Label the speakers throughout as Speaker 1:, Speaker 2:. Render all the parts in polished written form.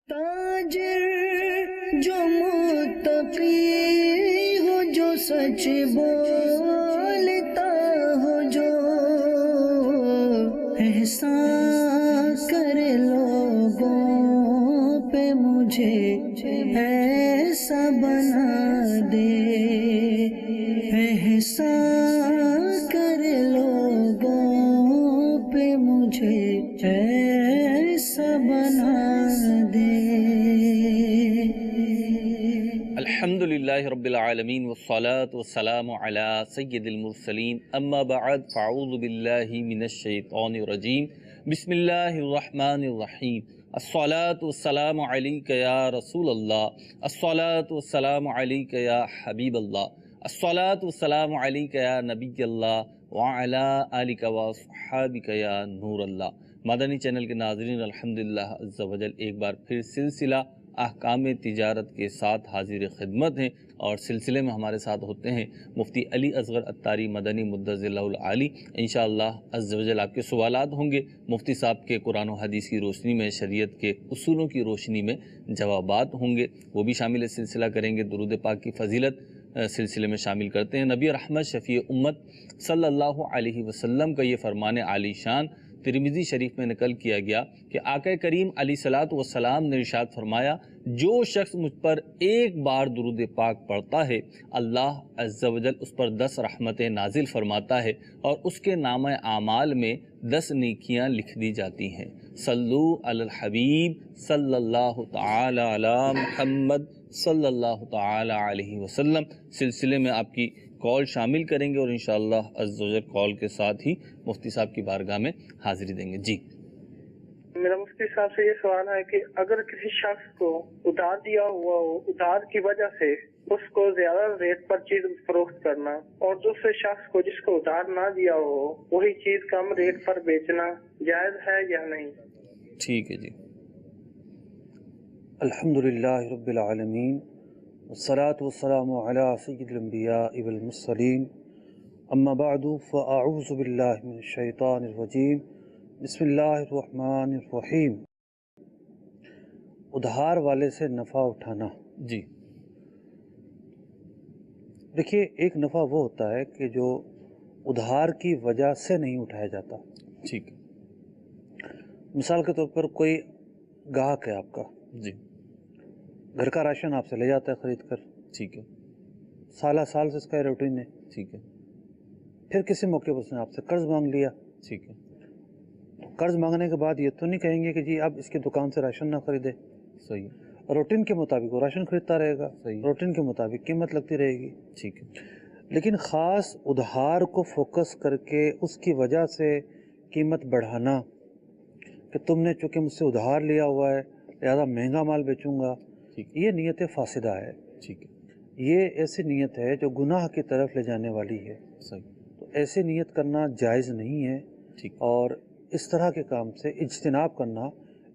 Speaker 1: تاجر جو متقی ہو، جو سچ بولتا ہو، جو احسان کرے لوگوں پہ، مجھے ایسا بنا دے، احسان کرے لوگوں پہ، مجھے ایسا بنا دے۔
Speaker 2: الحمدللہ رب العالمین والصلاة والسلام علی سید المرسلین، اما بعد فاعوذ باللہ من الشیطان الرجیم، بسم اللہ الرحمن الرحیم۔ الصلاة والسلام علیک یا رسول اللہ، الصلاة والسلام علیک یا حبیب اللہ، الصلاة والسلام علیک یا نبی اللہ وعلی آلک واصحابک یا نور اللہ۔ مدنی چینل کے ناظرین، الحمدللہ عز و جل ایک بار پھر سلسلہ احکام تجارت کے ساتھ حاضر خدمت ہیں، اور سلسلے میں ہمارے ساتھ ہوتے ہیں مفتی علی اصغر عطاری مدنی مدظر اللہ العالی۔ انشاءاللہ عز و جل آپ کے سوالات ہوں گے، مفتی صاحب کے قرآن و حدیث کی روشنی میں، شریعت کے اصولوں کی روشنی میں جوابات ہوں گے، وہ بھی شامل سلسلہ کریں گے۔ درود پاک کی فضیلت سلسلے میں شامل کرتے ہیں۔ نبی رحمت شفیع امت صلی اللہ علیہ وسلم کا یہ فرمان عالی شان ترمذی شریف میں نقل کیا گیا کہ آقا کریم علیہ الصلوۃ والسلام نے ارشاد فرمایا، جو شخص مجھ پر ایک بار درود پاک پڑھتا ہے، اللہ عز و جل اس پر 10 رحمتیں نازل فرماتا ہے، اور اس کے نامہ اعمال میں 10 نیکیاں لکھ دی جاتی ہیں۔ صلو علی الحبیب صلی اللہ تعالی علی محمد صلی اللہ تعالی علیہ وسلم۔ سلسلے میں آپ کی کال شامل کریں گے، اور انشاءاللہ عز و جل کال کے ساتھ ہی مفتی صاحب کی بارگاہ میں حاضری دیں گے۔ جی
Speaker 3: میرا مفتی صاحب سے یہ سوال ہے کہ اگر کسی شخص کو ادھار دیا ہوا ہو، ادھار کی وجہ سے اس کو زیادہ ریٹ پر چیز فروخت کرنا، اور دوسرے شخص کو جس کو ادھار نہ دیا ہو وہی چیز کم ریٹ پر بیچنا جائز ہے یا نہیں؟
Speaker 2: ٹھیک ہے جی۔
Speaker 4: الحمدللہ رب العالمین، والصلاة والسلام علی سید الانبیاء والمرسلین، اما بعد فاعوذ باللہ من الشیطان الرجیم، بسم اللہ الرحمن الرحیم۔ ادھار والے سے نفع اٹھانا۔
Speaker 2: جی
Speaker 4: دیکھیے، ایک نفع وہ ہوتا ہے کہ جو ادھار کی وجہ سے نہیں اٹھایا جاتا۔
Speaker 2: ٹھیک ہے
Speaker 4: مثال کے طور پر کوئی گاہک ہے آپ کا،
Speaker 2: جی
Speaker 4: گھر کا راشن آپ سے لے جاتا ہے خرید کر،
Speaker 2: ٹھیک ہے
Speaker 4: سالہ سال سے اس کا روٹین ہے،
Speaker 2: ٹھیک ہے
Speaker 4: پھر کسی موقع پر اس نے آپ سے قرض مانگ لیا۔
Speaker 2: ٹھیک ہے
Speaker 4: قرض مانگنے کے بعد یہ تو نہیں کہیں گے کہ جی اب اس کی دکان سے راشن نہ خریدے،
Speaker 2: صحیح
Speaker 4: روٹین کے مطابق وہ راشن خریدتا رہے گا،
Speaker 2: صحیح
Speaker 4: روٹین کے مطابق قیمت لگتی رہے گی۔
Speaker 2: ٹھیک ہے
Speaker 4: لیکن خاص ادھار کو فوکس کر کے اس کی وجہ سے قیمت بڑھانا کہ تم نے چونکہ مجھ سے ادھار لیا ہوا ہے لہذا مہنگا مال بیچوں گا،
Speaker 2: ٹھیک
Speaker 4: یہ نیت فاسدہ ہے۔
Speaker 2: ٹھیک ہے
Speaker 4: یہ ایسی نیت ہے جو گناہ کی طرف لے جانے والی ہے،
Speaker 2: صحیح
Speaker 4: تو ایسی نیت کرنا جائز نہیں ہے،
Speaker 2: ٹھیک
Speaker 4: اور اس طرح کے کام سے اجتناب کرنا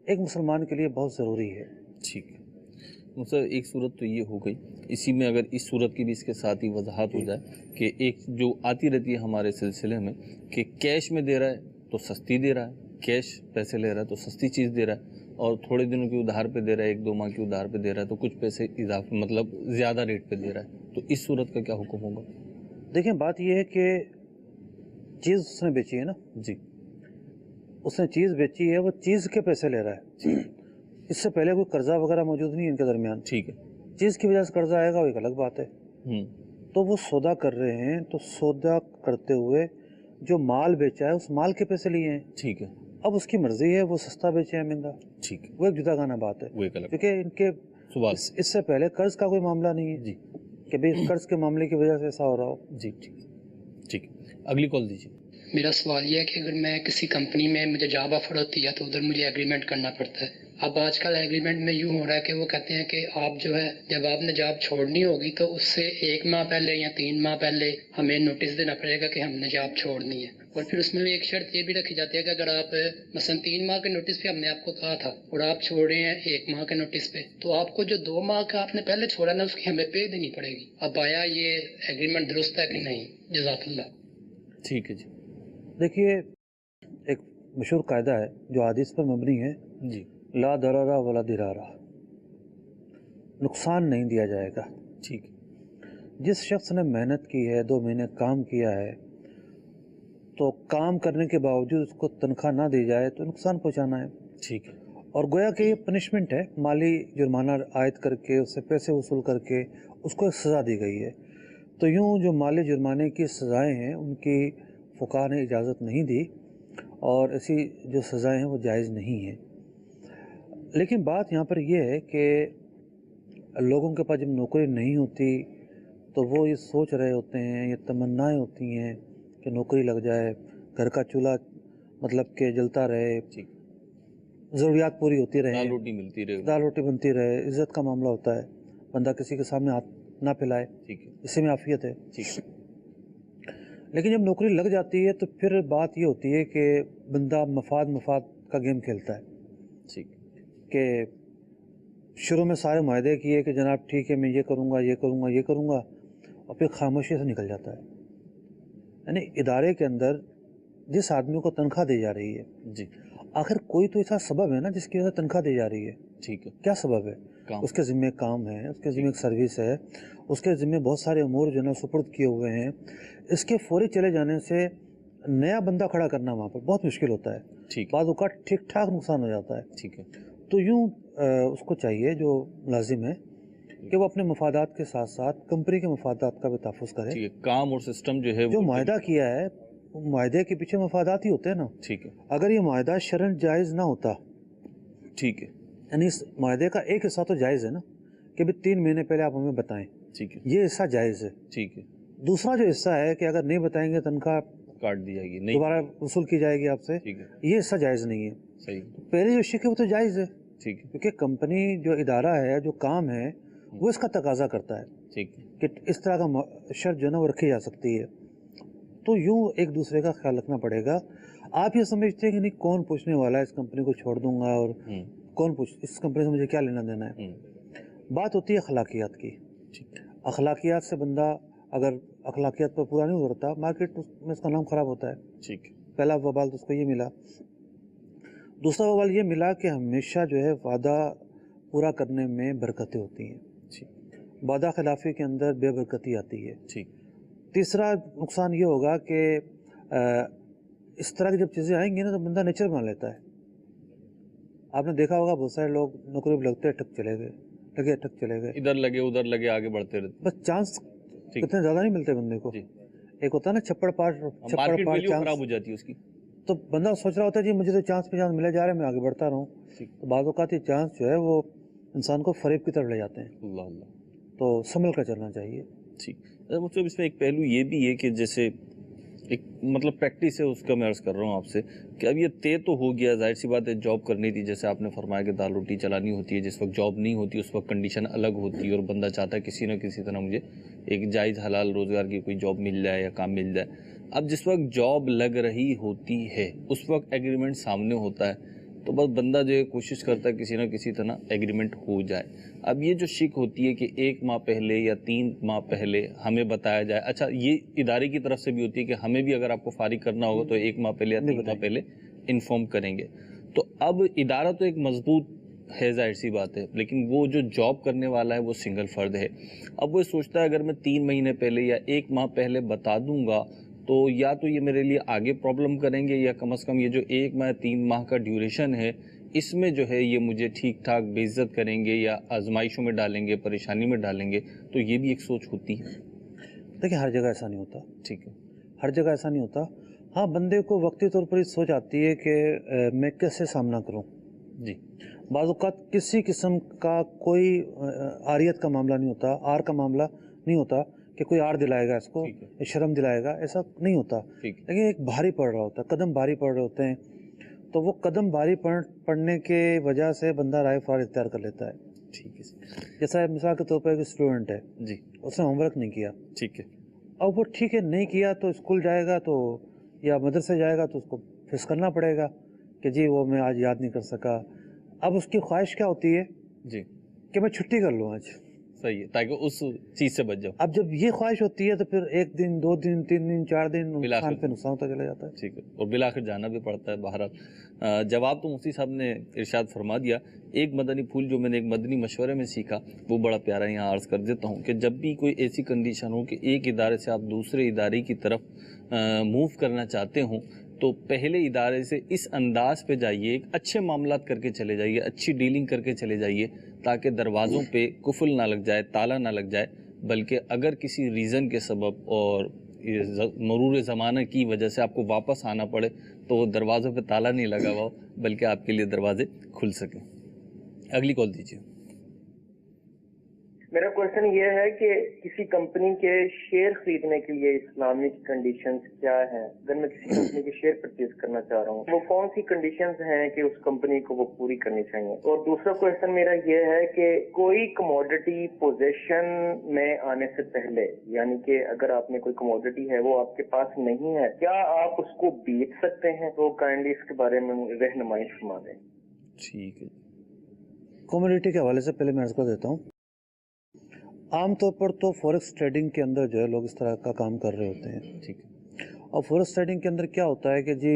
Speaker 4: ایک مسلمان کے لیے بہت ضروری ہے۔
Speaker 2: ٹھیک ہے سر، ایک صورت تو یہ ہو گئی، اسی میں اگر اس صورت کی بھی اس کے ساتھ ہی وضاحت ہو جائے کہ ایک جو آتی رہتی ہے ہمارے سلسلے میں کہ کیش میں دے رہا ہے تو سستی دے رہا ہے، کیش پیسے لے رہا ہے تو سستی چیز دے رہا ہے، اور تھوڑے دنوں کی ادھار پہ دے رہا ہے، 1-2 ماہ کی ادھار پہ دے رہا ہے تو کچھ پیسے اضافہ مطلب زیادہ ریٹ پہ دے رہا ہے، تو اس صورت کا کیا حکم ہوگا؟
Speaker 4: دیکھیں، بات یہ ہے کہ چیز اس نے بیچی ہے نا،
Speaker 2: جی
Speaker 4: اس نے چیز بیچی ہے، وہ چیز کے پیسے لے رہا ہے، اس سے پہلے کوئی قرضہ وغیرہ موجود نہیں ہے ان کے درمیان۔
Speaker 2: ٹھیک ہے
Speaker 4: چیز کی وجہ سے قرضہ آئے گا وہ ایک الگ بات ہے۔ تو وہ سودا کر رہے ہیں، تو سودا کرتے ہوئے جو مال بیچا ہے اس مال کے پیسے لیے ہیں،
Speaker 2: ٹھیک ہے
Speaker 4: اب اس کی مرضی ہے وہ سستا بیچے یا مہنگا،
Speaker 2: ٹھیک ہے
Speaker 4: وہ ایک جدا گانا بات ہے،
Speaker 2: وہ ایک الگ
Speaker 4: کیونکہ ان کے
Speaker 2: سوال
Speaker 4: اس سے پہلے قرض کا کوئی معاملہ نہیں ہے
Speaker 2: جی
Speaker 4: کہ بھئی قرض کے معاملے کی وجہ سے ایسا ہو رہا ہو۔
Speaker 2: جی ٹھیک ٹھیک ہے، اگلی کال دیجیے۔
Speaker 5: میرا سوال یہ ہے کہ اگر میں کسی کمپنی میں مجھے جاب آفر ہوتی ہے تو ادھر مجھے ایگریمنٹ کرنا پڑتا ہے۔ اب آج کل ایگریمنٹ میں یوں ہو رہا ہے کہ وہ کہتے ہیں کہ آپ جو ہے جب آپ نے جاب چھوڑنی ہوگی تو اس سے 1 ماہ پہلے یا 3 ماہ پہلے ہمیں نوٹس دینا پڑے گا کہ ہم نے جاب چھوڑنی ہے، اور پھر اس میں بھی ایک شرط یہ بھی رکھی جاتی ہے کہ اگر آپ مثلا 3 ماہ کے نوٹس پہ ہم نے آپ کو کہا تھا اور آپ چھوڑ رہے ہیں 1 ماہ کے نوٹس پہ، تو آپ کو جو 2 ماہ کا آپ نے پہلے چھوڑا نا اس کی ہمیں پے دینی پڑے گی۔ اب آیا یہ ایگریمنٹ درست ہے کہ نہیں؟ جزاک اللہ۔
Speaker 2: ٹھیک ہے جی
Speaker 4: دیکھیے، ایک مشہور قاعدہ ہے جو حدیث پر مبنی ہے،
Speaker 2: جی
Speaker 4: لا ضرر ولا ضرار، नुकसान नहीं दिया जाएगा।
Speaker 2: ठीक
Speaker 4: जिस शख्स ने मेहनत की है, 2 महीने काम किया है, तो काम करने के बावजूद उसको तनख्वाह ना दी जाए तो नुकसान पहुंचाना है।
Speaker 2: ठीक है।
Speaker 4: और गोया कि ये पनिशमेंट है, माली जुर्माना आयद करके उससे पैसे वसूल करके उसको एक सज़ा दी गई है। तो यूँ जो माली जुर्माने की सज़ाएं हैं उनकी फ़ुक़हा ने इजाज़त नहीं दी और ऐसी जो सज़ाएं हैं वो जायज़ नहीं हैं। लेकिन बात यहाँ पर यह है कि लोगों के पास जब नौकरी नहीं होती तो वो ये सोच रहे होते हैं, ये तमन्नाएं होती हैं कि नौकरी लग जाए, घर का चूल्हा मतलब कि जलता रहे,
Speaker 2: ठीक,
Speaker 4: ज़रूरियात पूरी होती रहे,
Speaker 2: दाल रोटी मिलती रहे।
Speaker 4: दाल रोटी बनती रहे, इज़्ज़त का मामला होता है, बंदा किसी के सामने हाथ ना फैलाए,
Speaker 2: ठीक है।
Speaker 4: इसी में आफियत है।
Speaker 2: ठीक है।
Speaker 4: लेकिन जब नौकरी लग जाती है तो फिर बात ये होती है कि बंदा मफाद का गेम खेलता है
Speaker 2: ठीक
Speaker 4: कि शुरू में सारे मायदे किए कि जनाब ठीक है मैं ये करूँगा ये करूँगा ये करूँगा, और फिर खामोशी से निकल जाता है। यानी इदारे के अंदर जिस आदमी को तनख्वाह दी जा रही है,
Speaker 2: जी,
Speaker 4: आखिर कोई तो ऐसा सबब है ना जिसकी वजह से तनख्वाह दी जा रही है।
Speaker 2: ठीक है।
Speaker 4: क्या सबब है?
Speaker 2: काम।
Speaker 4: उसके ज़िम्मे काम है, उसके ज़िम्मे एक सर्विस है, उसके ज़िम्मे बहुत सारे अमूर जो है सुपुर्द किए हुए हैं। इसके फौरी चले जाने से नया बंदा खड़ा करना वहाँ पर बहुत मुश्किल होता है।
Speaker 2: ठीक,
Speaker 4: बाद औक़ात ठीक ठाक नुकसान हो जाता है।
Speaker 2: ठीक है।
Speaker 4: तो यूँ उसको चाहिए जो मुलाजिम है कि वो अपने मफादात के साथ साथ कंपनी के मफादात का भी तहफ़्फ़ुज़ करे।
Speaker 2: ठीक है। काम और सिस्टम जो है
Speaker 4: जो
Speaker 2: वो
Speaker 4: मुआहदा किया है, मुआहदे के पीछे मफादात ही होते हैं ना।
Speaker 2: ठीक है।
Speaker 4: अगर ये मुआहदा शरन जायज़ ना होता,
Speaker 2: ठीक है।
Speaker 4: यानी इस मुआहदे का एक हिस्सा तो जायज़ है ना कि भाई 3 महीने पहले आप हमें बताएं,
Speaker 2: ठीक है।
Speaker 4: ये हिस्सा जायज़ है।
Speaker 2: ठीक है।
Speaker 4: दूसरा जो हिस्सा है कि अगर नहीं बताएंगे तनख्वाह
Speaker 2: काट दी जाएगी नहीं।
Speaker 4: दोबारा वसूल की जाएगी आपसे,
Speaker 2: ठीक है।
Speaker 4: ये हिस्सा जायज़ नहीं है।
Speaker 2: सही।
Speaker 4: पहले जो शिक है वो तो जायज़ है,
Speaker 2: ठीक है।
Speaker 4: क्योंकि कंपनी जो इदारा है, जो काम है, वो इसका तकाजा करता है
Speaker 2: ठीक है।
Speaker 4: कि इस तरह का शर्त जो है ना वो रखी जा सकती है। तो यूँ एक दूसरे का ख्याल रखना पड़ेगा। आप ये समझते हैं कि नहीं कौन पूछने वाला है, इस कंपनी को छोड़ दूंगा और कौन पूछ, इस कंपनी से मुझे क्या लेना देना है। बात होती है अखलाकियात की। अखलाकियात से बंदा अगर अखलाकियात पर पूरा नहीं उतरता, मार्केट में उसका नाम ख़राब होता है।
Speaker 2: ठीक।
Speaker 4: पहला वबाल तो उसको ये मिला। दूसरा वबाल ये मिला कि हमेशा जो है वादा पूरा करने में बरकतें होती हैं, वादा खिलाफ़ी के अंदर बेबरकती आती है।
Speaker 2: ठीक।
Speaker 4: तीसरा नुकसान ये होगा कि इस तरह की जब चीज़ें आएंगी ना तो बंदा नेचर बना लेता है। आपने देखा होगा बहुत सारे लोग नौकरी पर लगते ठक चले गए, लगे ठक चले गए,
Speaker 2: इधर लगे उधर लगे आगे बढ़ते रहते।
Speaker 4: बस चांस इतने ज़्यादा नहीं मिलते बंदे को।
Speaker 2: जी।
Speaker 4: एक होता है ना छप्पड़ पार
Speaker 2: मार्केट वैल्यू खराब हो जाती है उसकी।
Speaker 4: तो बंदा सोच रहा होता है जी मुझे तो चांस पे चांस मिले जा रहे हैं, मैं आगे बढ़ता रहूँ। तो बाद औक़ात ये चांस जो है वो इंसान को फरेब की तरफ ले जाते हैं।
Speaker 2: अल्लाह अल्लाह।
Speaker 4: तो संभल कर चलना चाहिए।
Speaker 2: ठीक। मतलब इसमें एक पहलू ये भी है कि जैसे एक मतलब प्रैक्टिस है उसका मैं अर्ज़ कर रहा हूँ आपसे कि अब ये तय तो हो गया, जाहिर सी बात है जॉब करनी थी, जैसे आपने फरमाया कि दाल रोटी चलानी होती है। जिस वक्त जॉब नहीं होती उस वक्त कंडीशन अलग होती है और बंदा चाहता है किसी न किसी तरह मुझे एक जायज़ हलाल रोज़गार की कोई जॉब मिल जाए या काम मिल जाए। अब जिस वक्त जॉब लग रही होती है उस वक्त एग्रीमेंट सामने होता है, तो बस बंदा जो है कोशिश करता है किसी न किसी तरह एग्रीमेंट हो जाए। अब ये जो शिक होती है कि 1 माह पहले या 3 माह पहले हमें बताया जाए, अच्छा ये इदारे की तरफ से भी होती है कि हमें भी अगर आपको फारिग करना होगा तो 1 माह पहले या 3 माह पहले इन्फॉर्म करेंगे। तो अब इदारा तो एक मजबूत है, जाहिर सी बात है, लेकिन वो जो जॉब करने वाला है वो सिंगल फर्द है। अब वो सोचता है अगर मैं 3 महीने पहले या 1 माह पहले बता दूंगा तो या तो ये मेरे लिए आगे प्रॉब्लम करेंगे या कम से कम ये जो 1 माह 3 माह का ड्यूरेशन है इसमें जो है ये मुझे ठीक ठाक बेइज्जत करेंगे या आजमाइशों में डालेंगे, परेशानी में डालेंगे। तो ये भी एक सोच होती है।
Speaker 4: देखिए हर जगह ऐसा नहीं होता।
Speaker 2: ठीक है।
Speaker 4: हर जगह ऐसा नहीं होता। हाँ, बंदे को वक्ती तौर पर ये सोच आती है कि मैं कैसे सामना करूँ।
Speaker 2: जी।
Speaker 4: बाज़ औक़ात किसी किस्म का कोई आरियत का मामला नहीं होता, आर का मामला नहीं होता कि कोई आर दिलाएगा इसको, शर्म दिलाएगा, ऐसा नहीं होता। लेकिन एक भारी पड़ रहा होता है, कदम भारी पड़ रहे होते हैं, तो वो कदम भारी पड़ने के वजह से बंदा राय फार इख्तियार कर लेता है।
Speaker 2: ठीक है।
Speaker 4: जैसा मिसाल के तौर पर एक स्टूडेंट है
Speaker 2: जी,
Speaker 4: उसने होमवर्क नहीं किया,
Speaker 2: ठीक है,
Speaker 4: अब वो ठीक है नहीं किया तो स्कूल जाएगा तो या मदरसे जाएगा तो उसको फेस करना पड़ेगा कि जी वो मैं आज याद नहीं कर सका। अब उसकी ख्वाहिश क्या होती है
Speaker 2: जी,
Speaker 4: कि मैं छुट्टी कर लूँ आज,
Speaker 2: सही है, ताकि उस चीज से बच जाओ।
Speaker 4: अब जब ये ख्वाहिश होती है तो फिर 1 दिन 2 दिन 3 दिन 4 दिन नुकसान
Speaker 2: बिलाखिर।
Speaker 4: पे नुकसान होता चला जाता है।
Speaker 2: ठीक है, और बिलाखिर जाना भी पड़ता है। बहरहाल जवाब तो मुफ्ती साहब ने इरशाद फरमा दिया। एक मदनी फूल जो मैंने एक मदनी मशवरे में सीखा वो बड़ा प्यारा यहाँ अर्ज़ कर देता हूँ कि जब भी कोई ऐसी कंडीशन हो कि एक इदारे से आप दूसरे इदारे की तरफ मूव करना चाहते हों तो पहले इदारे से इस अंदाज पे जाइए, एक अच्छे मामलात करके चले जाइए, अच्छी डीलिंग करके चले जाइए, ताकि दरवाज़ों पे कुफल ना लग जाए, ताला ना लग जाए, बल्कि अगर किसी रीज़न के सबब और मरूर ज़माना की वजह से आपको वापस आना पड़े तो वो दरवाज़ों पे ताला नहीं लगा हुआ हो, बल्कि आपके लिए दरवाजे खुल सकें। अगली कॉल दीजिए।
Speaker 6: मेरा क्वेश्चन ये है कि किसी कंपनी के शेयर खरीदने के लिए इस्लामिक कंडीशंस क्या है? अगर मैं किसी कंपनी के शेयर परचेज करना चाह रहा हूँ, वो कौन सी कंडीशंस हैं कि उस कंपनी को वो पूरी करनी चाहिए? और दूसरा क्वेश्चन मेरा ये है कि कोई कमोडिटी पोजीशन में आने से पहले, यानी कि अगर आपने कोई कमोडिटी है वो आपके पास नहीं है, क्या आप उसको बेच सकते हैं? तो काइंडली इसके बारे में रहनुमाई फरमा दें।
Speaker 2: ठीक है,
Speaker 4: कमोडिटी के हवाले से पहले मैं अर्ज़ कर देता हूँ, आमतौर पर तो फॉरेक्स ट्रेडिंग के अंदर जो है लोग इस तरह का काम कर रहे होते हैं।
Speaker 2: ठीक है।
Speaker 4: और फॉरेक्स ट्रेडिंग के अंदर क्या होता है कि जी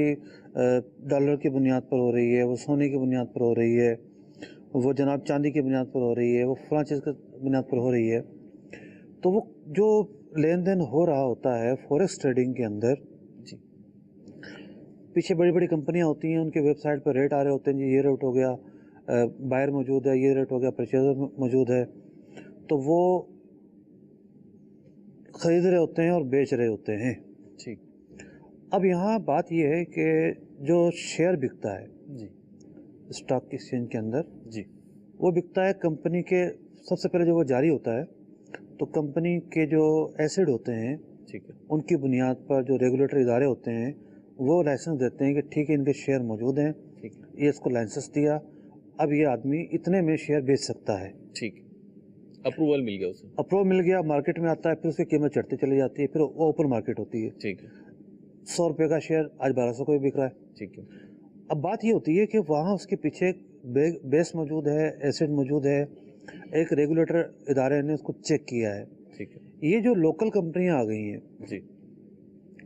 Speaker 4: डॉलर की बुनियाद पर हो रही है, वो सोने की बुनियाद पर हो रही है, वो जनाब चांदी की बुनियाद पर हो रही है, वो फलां चीज़ की बुनियाद पर हो रही है। तो वो जो लेन देन हो रहा होता है फॉरेक्स ट्रेडिंग के अंदर,
Speaker 2: जी,
Speaker 4: पीछे बड़ी बड़ी कंपनियां होती हैं, उनके वेबसाइट पर रेट आ रहे होते हैं, जी ये रेट हो गया, बायर मौजूद है, ये रेट हो गया, परचेजर मौजूद है, तो वो ख़रीद रहे होते हैं और बेच रहे होते हैं।
Speaker 2: ठीक।
Speaker 4: अब यहाँ बात यह है कि जो शेयर बिकता है
Speaker 2: जी
Speaker 4: स्टॉक एक्सचेंज के अंदर,
Speaker 2: जी
Speaker 4: वो बिकता है कंपनी के, सबसे पहले जो वो जारी होता है तो कंपनी के जो एसेट होते हैं
Speaker 2: ठीक है,
Speaker 4: उनकी बुनियाद पर जो रेगुलेटरी इदारे होते हैं वो लाइसेंस देते हैं कि ठीक है इनके शेयर मौजूद हैं,
Speaker 2: ठीक है,
Speaker 4: ये इसको लाइसेंस दिया, अब ये आदमी इतने में शेयर बेच सकता है।
Speaker 2: ठीक। अप्रूवल मिल गया उसे।
Speaker 4: अप्रूवल मिल गया, मार्केट में आता है, फिर उसकी कीमत चढ़ती चली जाती है, फिर वो ओपन मार्केट होती है।
Speaker 2: ठीक है,
Speaker 4: 100 रुपये का शेयर आज 1200 को भी बिक रहा है।
Speaker 2: ठीक है,
Speaker 4: अब बात ये होती है कि वहाँ उसके पीछे बेस मौजूद है, एसेट मौजूद है, एक रेगुलेटर इदारे ने उसको चेक किया है।
Speaker 2: ठीक है।
Speaker 4: ये जो लोकल कंपनियां आ गई हैं
Speaker 2: जी,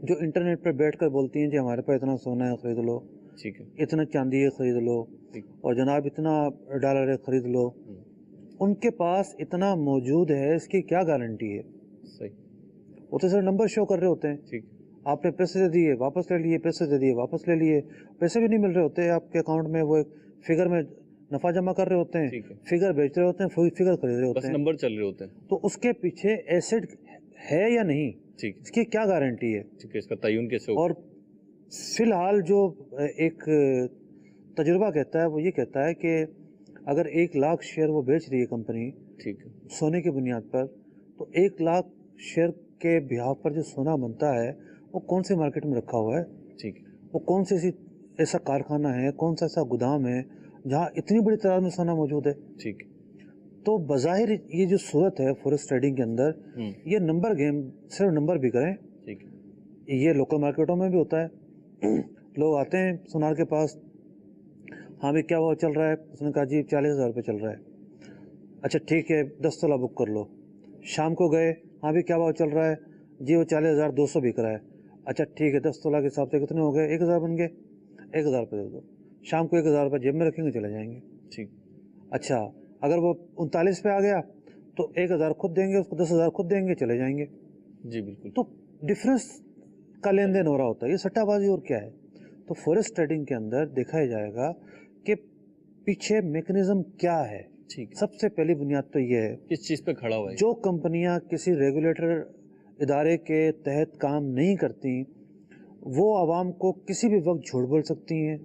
Speaker 4: जो इंटरनेट पर बैठकर बोलती हैं कि हमारे पास इतना सोना है खरीद लो,
Speaker 2: ठीक है,
Speaker 4: इतना चांदी है खरीद लो,
Speaker 2: ठीक।
Speaker 4: और जनाब इतना डॉलर है खरीद लो, उनके पास इतना मौजूद है, इसकी क्या गारंटी है?
Speaker 2: सही।
Speaker 4: वो तो सिर्फ नंबर शो कर रहे होते हैं।
Speaker 2: ठीक।
Speaker 4: आपने पैसे दे दिए वापस ले लिए, पैसे दे दिए वापस ले लिए, पैसे भी नहीं मिल रहे होते आपके अकाउंट में, वो एक फिगर में नफा जमा कर रहे होते हैं,
Speaker 2: ठीक है।
Speaker 4: फिगर बेच रहे होते हैं, फिगर खरीद रहे होते
Speaker 2: बस
Speaker 4: हैं,
Speaker 2: नंबर चल रहे होते हैं।
Speaker 4: तो उसके पीछे एसेट है या नहीं,
Speaker 2: ठीक है,
Speaker 4: इसकी क्या गारंटी है?
Speaker 2: ठीक है, इसका तयन कैसे होगा?
Speaker 4: और फिलहाल जो एक तजुर्बा कहता है वो ये कहता है कि अगर 1 लाख शेयर वो बेच रही है कंपनी
Speaker 2: ठीक है,
Speaker 4: सोने की बुनियाद पर, तो 1 लाख शेयर के बिहाव पर जो सोना बनता है वो कौन से मार्केट में रखा हुआ है,
Speaker 2: ठीक है,
Speaker 4: वो कौन से ऐसा कारखाना है, कौन सा ऐसा गोदाम है जहाँ इतनी बड़ी तादाद में सोना मौजूद है।
Speaker 2: ठीक है,
Speaker 4: तो बज़ाहिर ये जो सूरत है फॉरेक्स ट्रेडिंग के अंदर, ये नंबर गेम, सिर्फ नंबर बिक रहे हैं।
Speaker 2: ठीक है,
Speaker 4: ये लोकल मार्केटों में भी होता है। लोग आते हैं सुनार के पास, हाँ भाई क्या भाव चल रहा है? उसने कहा जी 40,000 रुपये चल रहा है। अच्छा ठीक है 10 तोला बुक कर लो। शाम को गए, हाँ भाई क्या भाव चल रहा है? जी वो 40,200 बिक रहा है। अच्छा ठीक है 10 तोला के हिसाब से कितने हो गए? 1,000 बन गए, 1,000 रुपये दे दो। शाम को 1,000 रुपये जेब में रखेंगे, चले जाएंगे।
Speaker 2: ठीक।
Speaker 4: अच्छा अगर वो 39 पे आ गया तो 1,000 खुद देंगे, उसको 10,000 खुद देंगे, चले जाएंगे।
Speaker 2: जी बिल्कुल।
Speaker 4: तो डिफरेंस का लेन देन हो रहा होता है, ये सट्टाबाजी और क्या है? तो फॉरेक्स ट्रेडिंग के अंदर देखा जाएगा कि पीछे मैकेनिज्म क्या है।
Speaker 2: ठीक है,
Speaker 4: सबसे पहली बुनियाद तो ये है,
Speaker 2: किस चीज़ पे खड़ा हुआ है?
Speaker 4: जो कंपनियां किसी रेगुलेटर इदारे के तहत काम नहीं करती वो आवाम को किसी भी वक्त झूठ बोल सकती हैं,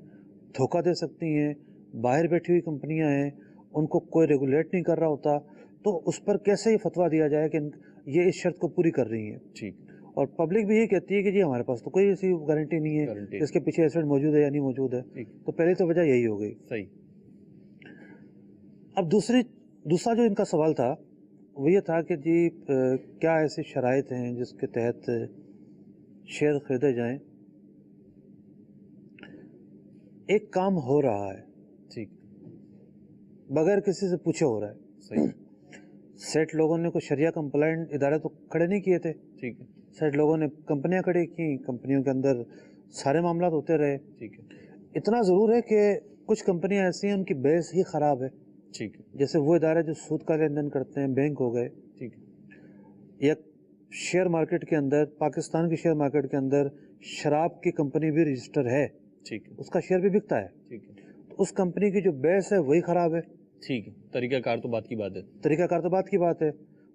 Speaker 4: धोखा दे सकती हैं। बाहर बैठी हुई कंपनियां हैं, उनको कोई रेगुलेट नहीं कर रहा होता, तो उस पर कैसे ये फतवा दिया जाए कि ये इस शर्त को पूरी कर रही हैं।
Speaker 2: ठीक।
Speaker 4: और पब्लिक भी ये कहती है कि जी हमारे पास तो कोई ऐसी गारंटी नहीं है
Speaker 2: गारंटी
Speaker 4: कि इसके पीछे एसेट मौजूद है या नहीं मौजूद है।
Speaker 2: ठीक।
Speaker 4: तो पहली तो वजह यही हो गई।
Speaker 2: सही।
Speaker 4: अब दूसरा जो इनका सवाल था वो ये था कि जी क्या ऐसी शराइत हैं जिसके तहत शेयर खरीदे जाएं। एक काम हो रहा है,
Speaker 2: ठीक।
Speaker 4: बगैर किसी से पूछे हो रहा है।
Speaker 2: सही।
Speaker 4: सेठ लोगों ने कोई शरिया कंप्लाइंट इदारे तो खड़े नहीं किए थे,
Speaker 2: ठीक है,
Speaker 4: सेठ लोगों ने कंपनियां खड़ी की, कंपनियों के अंदर सारे मामला होते रहे।
Speaker 2: ठीक है,
Speaker 4: इतना ज़रूर है कि कुछ कंपनियां ऐसी हैं उनकी बेस ही ख़राब है,
Speaker 2: ठीक है,
Speaker 4: जैसे वो इदारे जो सूद का लेन देन करते हैं, बैंक हो गए,
Speaker 2: ठीक है,
Speaker 4: या शेयर मार्केट के अंदर, पाकिस्तान की शेयर मार्केट के अंदर शराब की कंपनी भी रजिस्टर है,
Speaker 2: ठीक है,
Speaker 4: उसका शेयर भी बिकता है,
Speaker 2: ठीक है,
Speaker 4: तो उस कंपनी की जो बेस है वही ख़राब है,
Speaker 2: ठीक है, तरीकाकार तो बात की बात है,
Speaker 4: तरीकाकार तो बात की बात है।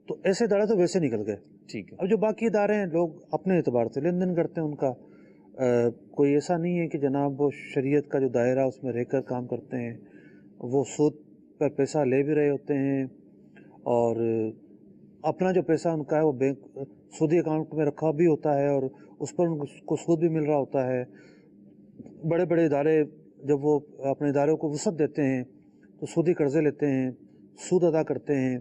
Speaker 4: तो ऐसे इदारे तो वैसे निकल गए।
Speaker 2: ठीक है,
Speaker 4: अब जो बाकी इदारे हैं लोग अपने एतबार से लेन देन करते हैं, उनका कोई ऐसा नहीं है कि जनाब वो शरीयत का जो दायरा उसमें रहकर काम करते हैं, वो सूद पर पैसा ले भी रहे होते हैं और अपना जो पैसा उनका है वो बैंक सूदी अकाउंट में रखा भी होता है और उस पर उनको सूद भी मिल रहा होता है। बड़े बड़े इदारे जब वो अपने इदारों को वसअत देते हैं तो सूदी कर्जे लेते हैं, सूद अदा करते हैं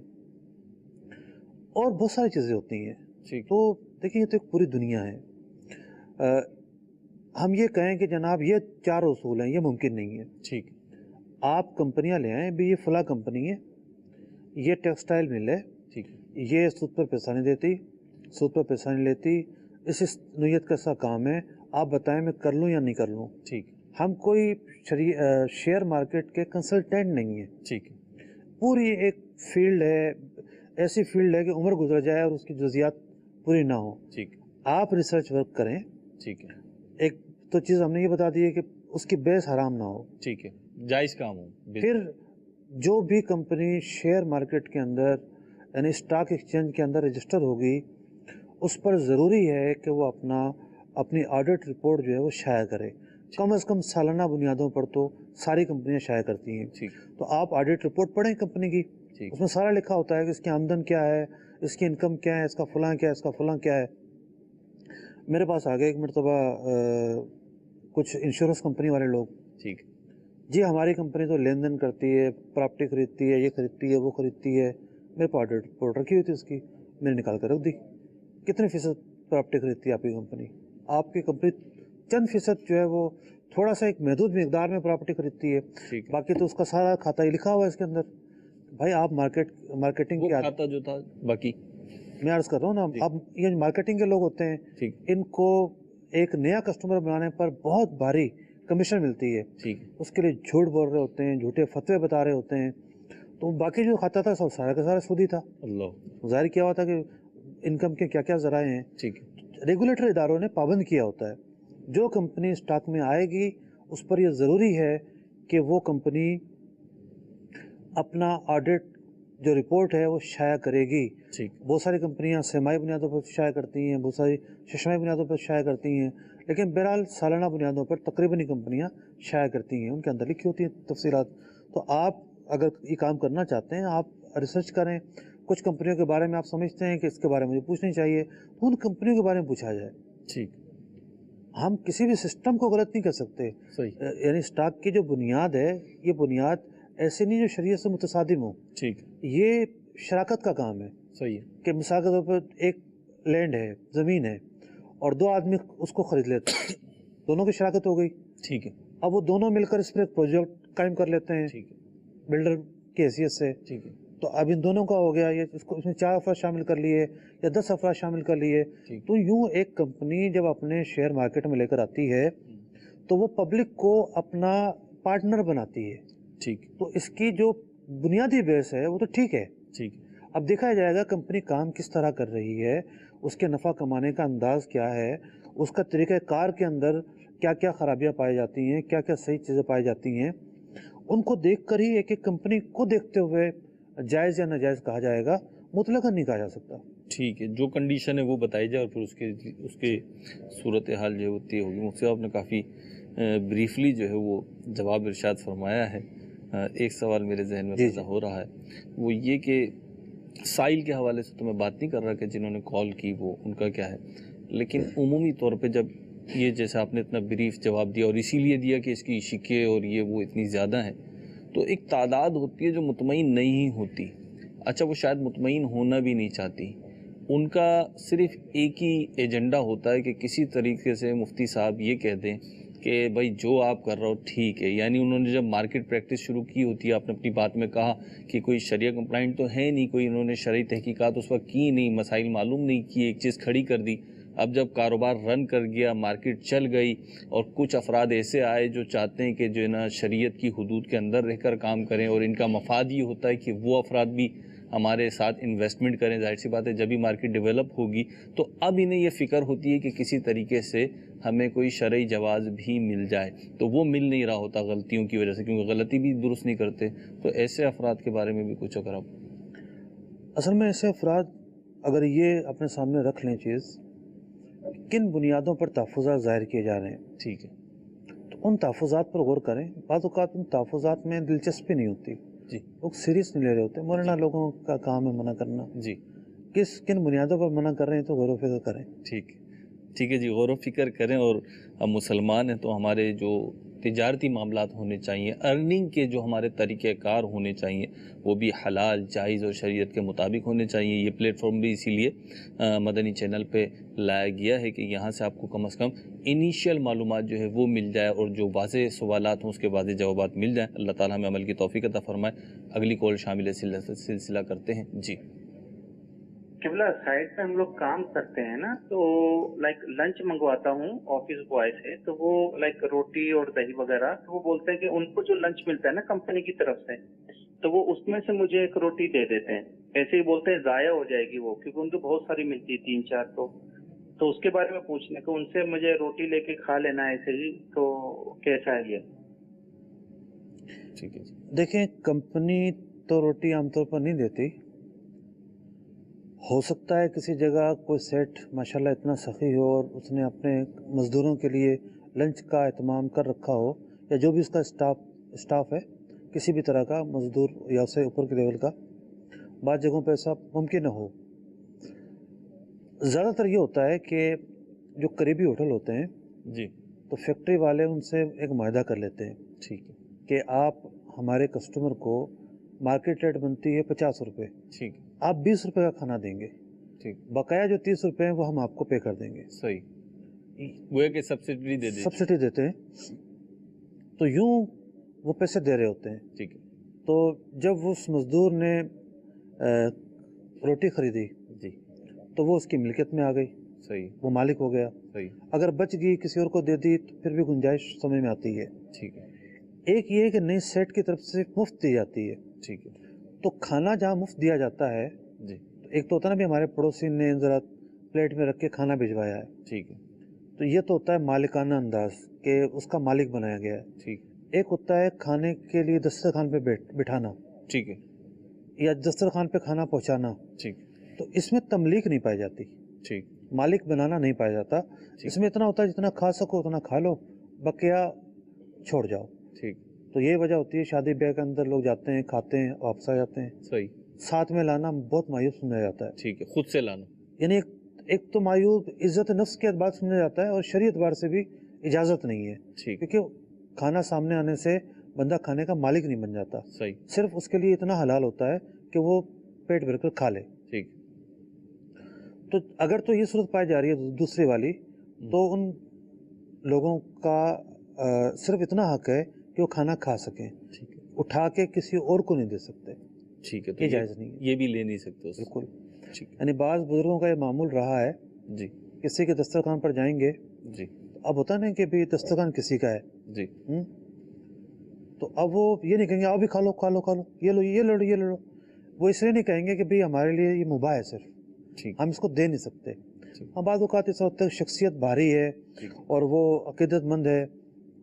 Speaker 4: और बहुत सारी चीज़ें होती हैं।
Speaker 2: ठीक,
Speaker 4: तो देखिए ये तो एक पूरी दुनिया है। हम ये कहें कि जनाब ये 4 उसूल हैं, ये मुमकिन नहीं है।
Speaker 2: ठीक,
Speaker 4: आप कंपनियां ले आएँ, भी ये फला कंपनी है, ये टेक्सटाइल मिल है,
Speaker 2: ठीक,
Speaker 4: ये सूद पर पैसा नहीं देती, सूद पर पैसा नहीं लेती, इस नीयत का सा काम है, आप बताएं मैं कर लूँ या नहीं कर लूँ।
Speaker 2: ठीक,
Speaker 4: हम कोई शेयर मार्केट के कंसल्टेंट नहीं है,
Speaker 2: ठीक,
Speaker 4: पूरी एक फील्ड है, ऐसी फील्ड है कि उम्र गुजर जाए और उसकी जुजियात पूरी ना हो।
Speaker 2: ठीक,
Speaker 4: आप रिसर्च वर्क करें।
Speaker 2: ठीक है,
Speaker 4: एक तो चीज़ हमने ये बता दी है कि उसकी बेस हराम ना हो।
Speaker 2: ठीक है, जायज़ काम हो,
Speaker 4: फिर जो भी कंपनी शेयर मार्केट के अंदर यानी स्टॉक एक्सचेंज के अंदर रजिस्टर होगी, उस पर ज़रूरी है कि वो अपनी ऑडिट रिपोर्ट जो है वो शाया करे। कम से कम सालाना बुनियादों पर तो सारी कंपनियां शाया करती हैं।
Speaker 2: ठीक,
Speaker 4: तो आप ऑडिट रिपोर्ट पढ़ें कंपनी की,
Speaker 2: ठीक,
Speaker 4: उसमें सारा लिखा होता है कि इसकी आमदन क्या है, इसकी इनकम क्या है, इसका फलां क्या है, इसका फलां क्या है। मेरे पास आ गए एक मरतबा कुछ इंश्योरेंस कंपनी वाले लोग,
Speaker 2: ठीक,
Speaker 4: जी हमारी कंपनी तो लेन देन करती है, प्रॉपर्टी खरीदती है, ये खरीदती है, वो खरीदती है। मेरे पास ऑडिट रिपोर्ट रखी हुई थी उसकी, मैंने निकाल कर रख दी। कितने फ़ीसद प्रॉपर्टी खरीदती है आपकी कंपनी? आपकी कंपनी चंद फ़ीसद जो है वो थोड़ा सा एक महदूद मिकदार में प्रॉपर्टी खरीदती है,
Speaker 2: ठीक,
Speaker 4: बाकी तो उसका सारा खाता ही लिखा हुआ है इसके अंदर। भाई आप मार्केटिंग
Speaker 2: वो
Speaker 4: की
Speaker 2: खाता जो था बाकी,
Speaker 4: मैं अर्ज़ कर रहा हूँ ना,
Speaker 2: ठीक।
Speaker 4: अब ये मार्केटिंग के लोग होते हैं,
Speaker 2: ठीक,
Speaker 4: इनको एक नया कस्टमर बनाने पर बहुत भारी कमीशन मिलती है,
Speaker 2: ठीक,
Speaker 4: उसके लिए झूठ बोल रहे होते हैं, झूठे फतवे बता रहे होते हैं। तो बाकी जो खाता था सब सारा का सारा सूदी था।
Speaker 2: अल्लाह,
Speaker 4: ज़ाहिर किया हुआ था कि इनकम के क्या क्या ज़राए हैं।
Speaker 2: ठीक,
Speaker 4: रेगुलेटरी इदारों ने पाबंद किया होता है, जो कंपनी स्टॉक में आएगी उस पर यह ज़रूरी है कि वो कंपनी अपना ऑडिट जो रिपोर्ट है वो शाया करेगी।
Speaker 2: ठीक,
Speaker 4: बहुत सारी कंपनियां सेमाई बुनियादों पर शाया करती हैं, बहुत सारी शशमाई बुनियादों पर शाया करती हैं, लेकिन बहरहाल सालाना बुनियादों पर तकरीबन ही कंपनियां शाया करती हैं, उनके अंदर लिखी होती हैं तफसीलात। तो आप अगर ये काम करना चाहते हैं, आप रिसर्च करें, कुछ कंपनियों के बारे में आप समझते हैं कि इसके बारे में मुझे पूछनी चाहिए, तो उन कंपनियों के बारे में पूछा जाए।
Speaker 2: ठीक,
Speaker 4: हम किसी भी सिस्टम को गलत नहीं कर सकते।
Speaker 2: सही,
Speaker 4: यानी स्टॉक की जो बुनियाद है, ये बुनियाद ऐसे नहीं जो शरीयत से मुतसादिम हो,
Speaker 2: ठीक,
Speaker 4: ये शराकत का काम है।
Speaker 2: सही है,
Speaker 4: कि मिसाल के तौर पर एक लैंड है, ज़मीन है, और 2 आदमी उसको ख़रीद लेते हैं, दोनों की शराकत हो गई।
Speaker 2: ठीक है,
Speaker 4: अब वो दोनों मिलकर इस पर एक प्रोजेक्ट कायम कर लेते हैं
Speaker 2: ठीक है,
Speaker 4: बिल्डर की हैसियत से।
Speaker 2: ठीक है,
Speaker 4: तो अब इन दोनों का हो गया, ये इसको इसमें 4 अफराद शामिल कर लिए या 10 अफराद शामिल कर लिए।
Speaker 2: ठीक,
Speaker 4: तो यूँ एक कंपनी जब अपने शेयर मार्केट में लेकर आती है तो वो पब्लिक को अपना पार्टनर बनाती है।
Speaker 2: ठीक,
Speaker 4: तो इसकी जो बुनियादी बेस है वो तो ठीक है।
Speaker 2: ठीक,
Speaker 4: अब देखा जाएगा कंपनी काम किस तरह कर रही है, उसके नफ़ा कमाने का अंदाज़ क्या है, उसका तरीक़ाकार के अंदर क्या क्या ख़राबियाँ पाई जाती हैं, क्या क्या सही चीज़ें पाई जाती हैं, उनको देखकर ही एक एक कंपनी को देखते हुए जायज़ या नाजायज़ कहा जाएगा, मुतलक़न नहीं कहा जा सकता।
Speaker 2: ठीक है, जो कंडीशन है वो बताई जाए और फिर उसके सूरत हाल जो है वो तय होगी। मुझसे आपने काफ़ी ब्रीफली जो है वो जवाब इरशाद फरमाया है। एक सवाल मेरे जहन में पैदा हो रहा है, वो ये कि साइल के हवाले से तो मैं बात नहीं कर रहा कि जिन्होंने कॉल की वो उनका क्या है, लेकिन उमूमी तौर पे जब ये जैसे आपने इतना ब्रीफ जवाब दिया और इसीलिए दिया कि इसकी शिके और ये वो इतनी ज़्यादा हैं, तो एक तादाद होती है जो मुतमईन नहीं होती। अच्छा, वो शायद मुतमईन होना भी नहीं चाहती, उनका सिर्फ एक ही एजेंडा होता है कि किसी तरीके से मुफ्ती साहब ये कह दें کہ بھائی جو آپ کر رہے ہو ٹھیک ہے. یعنی انہوں نے جب مارکیٹ پریکٹس شروع کی ہوتی ہے، آپ نے اپنی بات میں کہا کہ کوئی شریعہ کمپلائنٹ تو ہے نہیں، کوئی انہوں نے شرعی تحقیقات اس وقت کی نہیں، مسائل معلوم نہیں کیے، ایک چیز کھڑی کر دی. اب جب کاروبار رن کر گیا، مارکیٹ چل گئی، اور کچھ افراد ایسے آئے جو چاہتے ہیں کہ جو ہے نا شریعت کی حدود کے اندر رہ کر کام کریں، اور ان کا مفاد یہ ہوتا ہے کہ وہ افراد بھی ہمارے ساتھ انویسٹمنٹ کریں. ظاہر سی بات ہے جب بھی مارکیٹ ڈیولپ ہوگی تو اب انہیں یہ فکر ہوتی ہے کہ کسی طریقے سے ہمیں کوئی شرعی جواز بھی مل جائے، تو وہ مل نہیں رہا ہوتا غلطیوں کی وجہ سے، کیونکہ غلطی بھی درست نہیں کرتے. تو ایسے افراد کے بارے میں بھی کچھ اگر آپ.
Speaker 4: اصل میں ایسے افراد اگر یہ اپنے سامنے رکھ لیں چیز کن بنیادوں پر تحفظات ظاہر کیے جا رہے ہیں،
Speaker 2: ٹھیک ہے
Speaker 4: تو ان تحفظات پر غور کریں. بعض اوقات ان تحفظات میں دلچسپی نہیں ہوتی،
Speaker 2: جی
Speaker 4: لوگ سیریس نہیں لے رہے ہوتے. مولانا لوگوں کا کام ہے منع کرنا،
Speaker 2: جی
Speaker 4: کن بنیادوں پر منع کر رہے ہیں تو غور و فکر کریں.
Speaker 2: ٹھیک ہے جی، غور و فکر کریں. اور ہم مسلمان ہیں تو ہمارے جو تجارتی معاملات ہونے چاہیے، ارننگ کے جو ہمارے طریقہ کار ہونے چاہیے وہ بھی حلال، جائز اور شریعت کے مطابق ہونے چاہیے. یہ پلیٹ فارم بھی اسی لیے مدنی چینل پہ لایا گیا ہے کہ یہاں سے آپ کو کم از کم انیشیل معلومات جو ہے وہ مل جائے، اور جو واضح سوالات ہوں اس کے واضح جوابات مل جائیں. اللہ تعالیٰ ہمیں عمل کی توفیق عطا فرمائے. اگلی کال شامل سلسلہ کرتے ہیں. جی
Speaker 7: قبلہ سائٹ پہ ہم لوگ کام کرتے ہیں نا، تو لائک لنچ منگواتا ہوں آفس بوائے سے، تو وہ لائک روٹی اور دہی وغیرہ، تو وہ بولتے ہیں کہ ان کو جو لنچ ملتا ہے نا کمپنی کی طرف سے، تو وہ اس میں سے مجھے ایک روٹی دے دیتے ہیں. ایسے ہی بولتے ہیں ضائع ہو جائے گی وہ، کیونکہ ان کو بہت ساری ملتی ہے 3-4. تو اس کے بارے میں پوچھنے کو ان سے مجھے روٹی لے کے کھا لینا ہے ایسے ہی، تو کیسا ہے یہ؟
Speaker 2: ٹھیک ہے جی.
Speaker 4: دیکھیں کمپنی تو روٹی عام طور پر نہیں دیتی. ہو سکتا ہے کسی جگہ کوئی سیٹ ماشاءاللہ اتنا سخی ہو اور اس نے اپنے مزدوروں کے لیے لنچ کا اہتمام کر رکھا ہو، یا جو بھی اس کا اسٹاف ہے کسی بھی طرح کا مزدور یا اسے اوپر کے لیول کا. بعض جگہوں پہ ایسا ممکن نہ ہو. زیادہ تر یہ ہوتا ہے کہ جو قریبی ہوٹل ہوتے ہیں
Speaker 2: جی
Speaker 4: تو فیکٹری والے ان سے ایک معاہدہ کر لیتے ہیں
Speaker 2: ٹھیک ہے
Speaker 4: کہ آپ ہمارے کسٹمر کو مارکیٹ ریٹ بنتی ہے 50 روپے،
Speaker 2: ٹھیک
Speaker 4: آپ 20 روپے کا کھانا دیں گے،
Speaker 2: ٹھیک
Speaker 4: بقایا جو 30 روپے ہیں وہ ہم آپ کو پے کر دیں گے.
Speaker 2: صحیح. وہ ہے کہ سبسڈی دے دیں.
Speaker 4: سبسڈی دیتے ہیں، تو یوں وہ پیسے دے رہے ہوتے ہیں.
Speaker 2: ٹھیک ہے
Speaker 4: تو جب اس مزدور نے روٹی خریدی
Speaker 2: جی
Speaker 4: تو وہ اس کی ملکیت میں آ گئی،
Speaker 2: صحیح
Speaker 4: وہ مالک ہو گیا.
Speaker 2: صحیح.
Speaker 4: اگر بچ گئی کسی اور کو دے دی تو پھر بھی گنجائش سمجھ میں آتی ہے.
Speaker 2: ٹھیک ہے
Speaker 4: ایک یہ کہ نئی سیٹ کی طرف سے مفت دی جاتی ہے.
Speaker 2: ٹھیک ہے
Speaker 4: تو کھانا جہاں مفت دیا جاتا ہے،
Speaker 2: جی
Speaker 4: تو ایک تو ہوتا ہے نا بھی ہمارے پڑوسی نے ذرا پلیٹ میں رکھ کے کھانا بھجوایا ہے،
Speaker 2: ٹھیک ہے
Speaker 4: تو یہ تو ہوتا ہے مالکانہ انداز کہ اس کا مالک بنایا گیا ہے.
Speaker 2: ٹھیک
Speaker 4: ایک ہوتا ہے کھانے کے لیے دسترخوان پہ بٹھانا
Speaker 2: ٹھیک ہے
Speaker 4: یا دسترخوان پہ کھانا پہنچانا،
Speaker 2: ٹھیک
Speaker 4: تو اس میں تملیک نہیں پائی جاتی،
Speaker 2: ٹھیک
Speaker 4: مالک بنانا نہیں پایا جاتا. اس میں اتنا ہوتا ہے جتنا کھا سکو اتنا کھا لو، بقیہ چھوڑ جاؤ.
Speaker 2: ٹھیک
Speaker 4: تو یہ وجہ ہوتی ہے شادی بیاہ کے اندر لوگ جاتے ہیں، کھاتے ہیں، واپس آ جاتے ہیں.
Speaker 2: صحیح.
Speaker 4: ساتھ میں لانا بہت مایوس سمجھا جاتا ہے.
Speaker 2: ٹھیک ہے خود سے لانا.
Speaker 4: یعنی ایک تو مایوس عزت نفس کے اعتبار سے سمجھا جاتا ہے، اور شریعت اعتبار سے بھی اجازت نہیں ہے،
Speaker 2: ٹھیک
Speaker 4: کیونکہ کھانا سامنے آنے سے بندہ کھانے کا مالک نہیں بن جاتا.
Speaker 2: صحیح.
Speaker 4: صرف اس کے لیے اتنا حلال ہوتا ہے کہ وہ پیٹ بھر کر کھا لے.
Speaker 2: ٹھیک.
Speaker 4: تو اگر تو یہ صورت پائی جا رہی ہے دوسری والی، تو ان لوگوں کا صرف اتنا حق ہے کہ وہ کھانا کھا سکیں،
Speaker 2: ٹھیک ہے
Speaker 4: اٹھا کے کسی اور کو نہیں دے سکتے.
Speaker 2: ٹھیک ہے. تو
Speaker 4: یہ جائز نہیں ہے.
Speaker 2: یہ بھی لے نہیں سکتے اس.
Speaker 4: بالکل.
Speaker 2: ٹھیک ہے
Speaker 4: یعنی بعض بزرگوں کا یہ معمول رہا ہے،
Speaker 2: جی
Speaker 4: کسی کے دسترخوان پر جائیں گے،
Speaker 2: جی
Speaker 4: اب ہوتا نہیں کہ بھی دسترخوان کسی کا ہے،
Speaker 2: جی
Speaker 4: تو اب وہ یہ نہیں کہیں گے آؤ بھی کھا لو کھا لو کھا لو، یہ لو یہ لو یہ لو. وہ اس لیے نہیں کہیں گے کہ بھی ہمارے لیے یہ مباح ہے، صرف
Speaker 2: ٹھیک
Speaker 4: ہم اس کو دے نہیں سکتے.
Speaker 2: ٹھیک.
Speaker 4: ہاں بعض اوقات اس وقت شخصیت بھاری ہے
Speaker 2: ٹھیک.
Speaker 4: اور وہ عقیدت مند ہے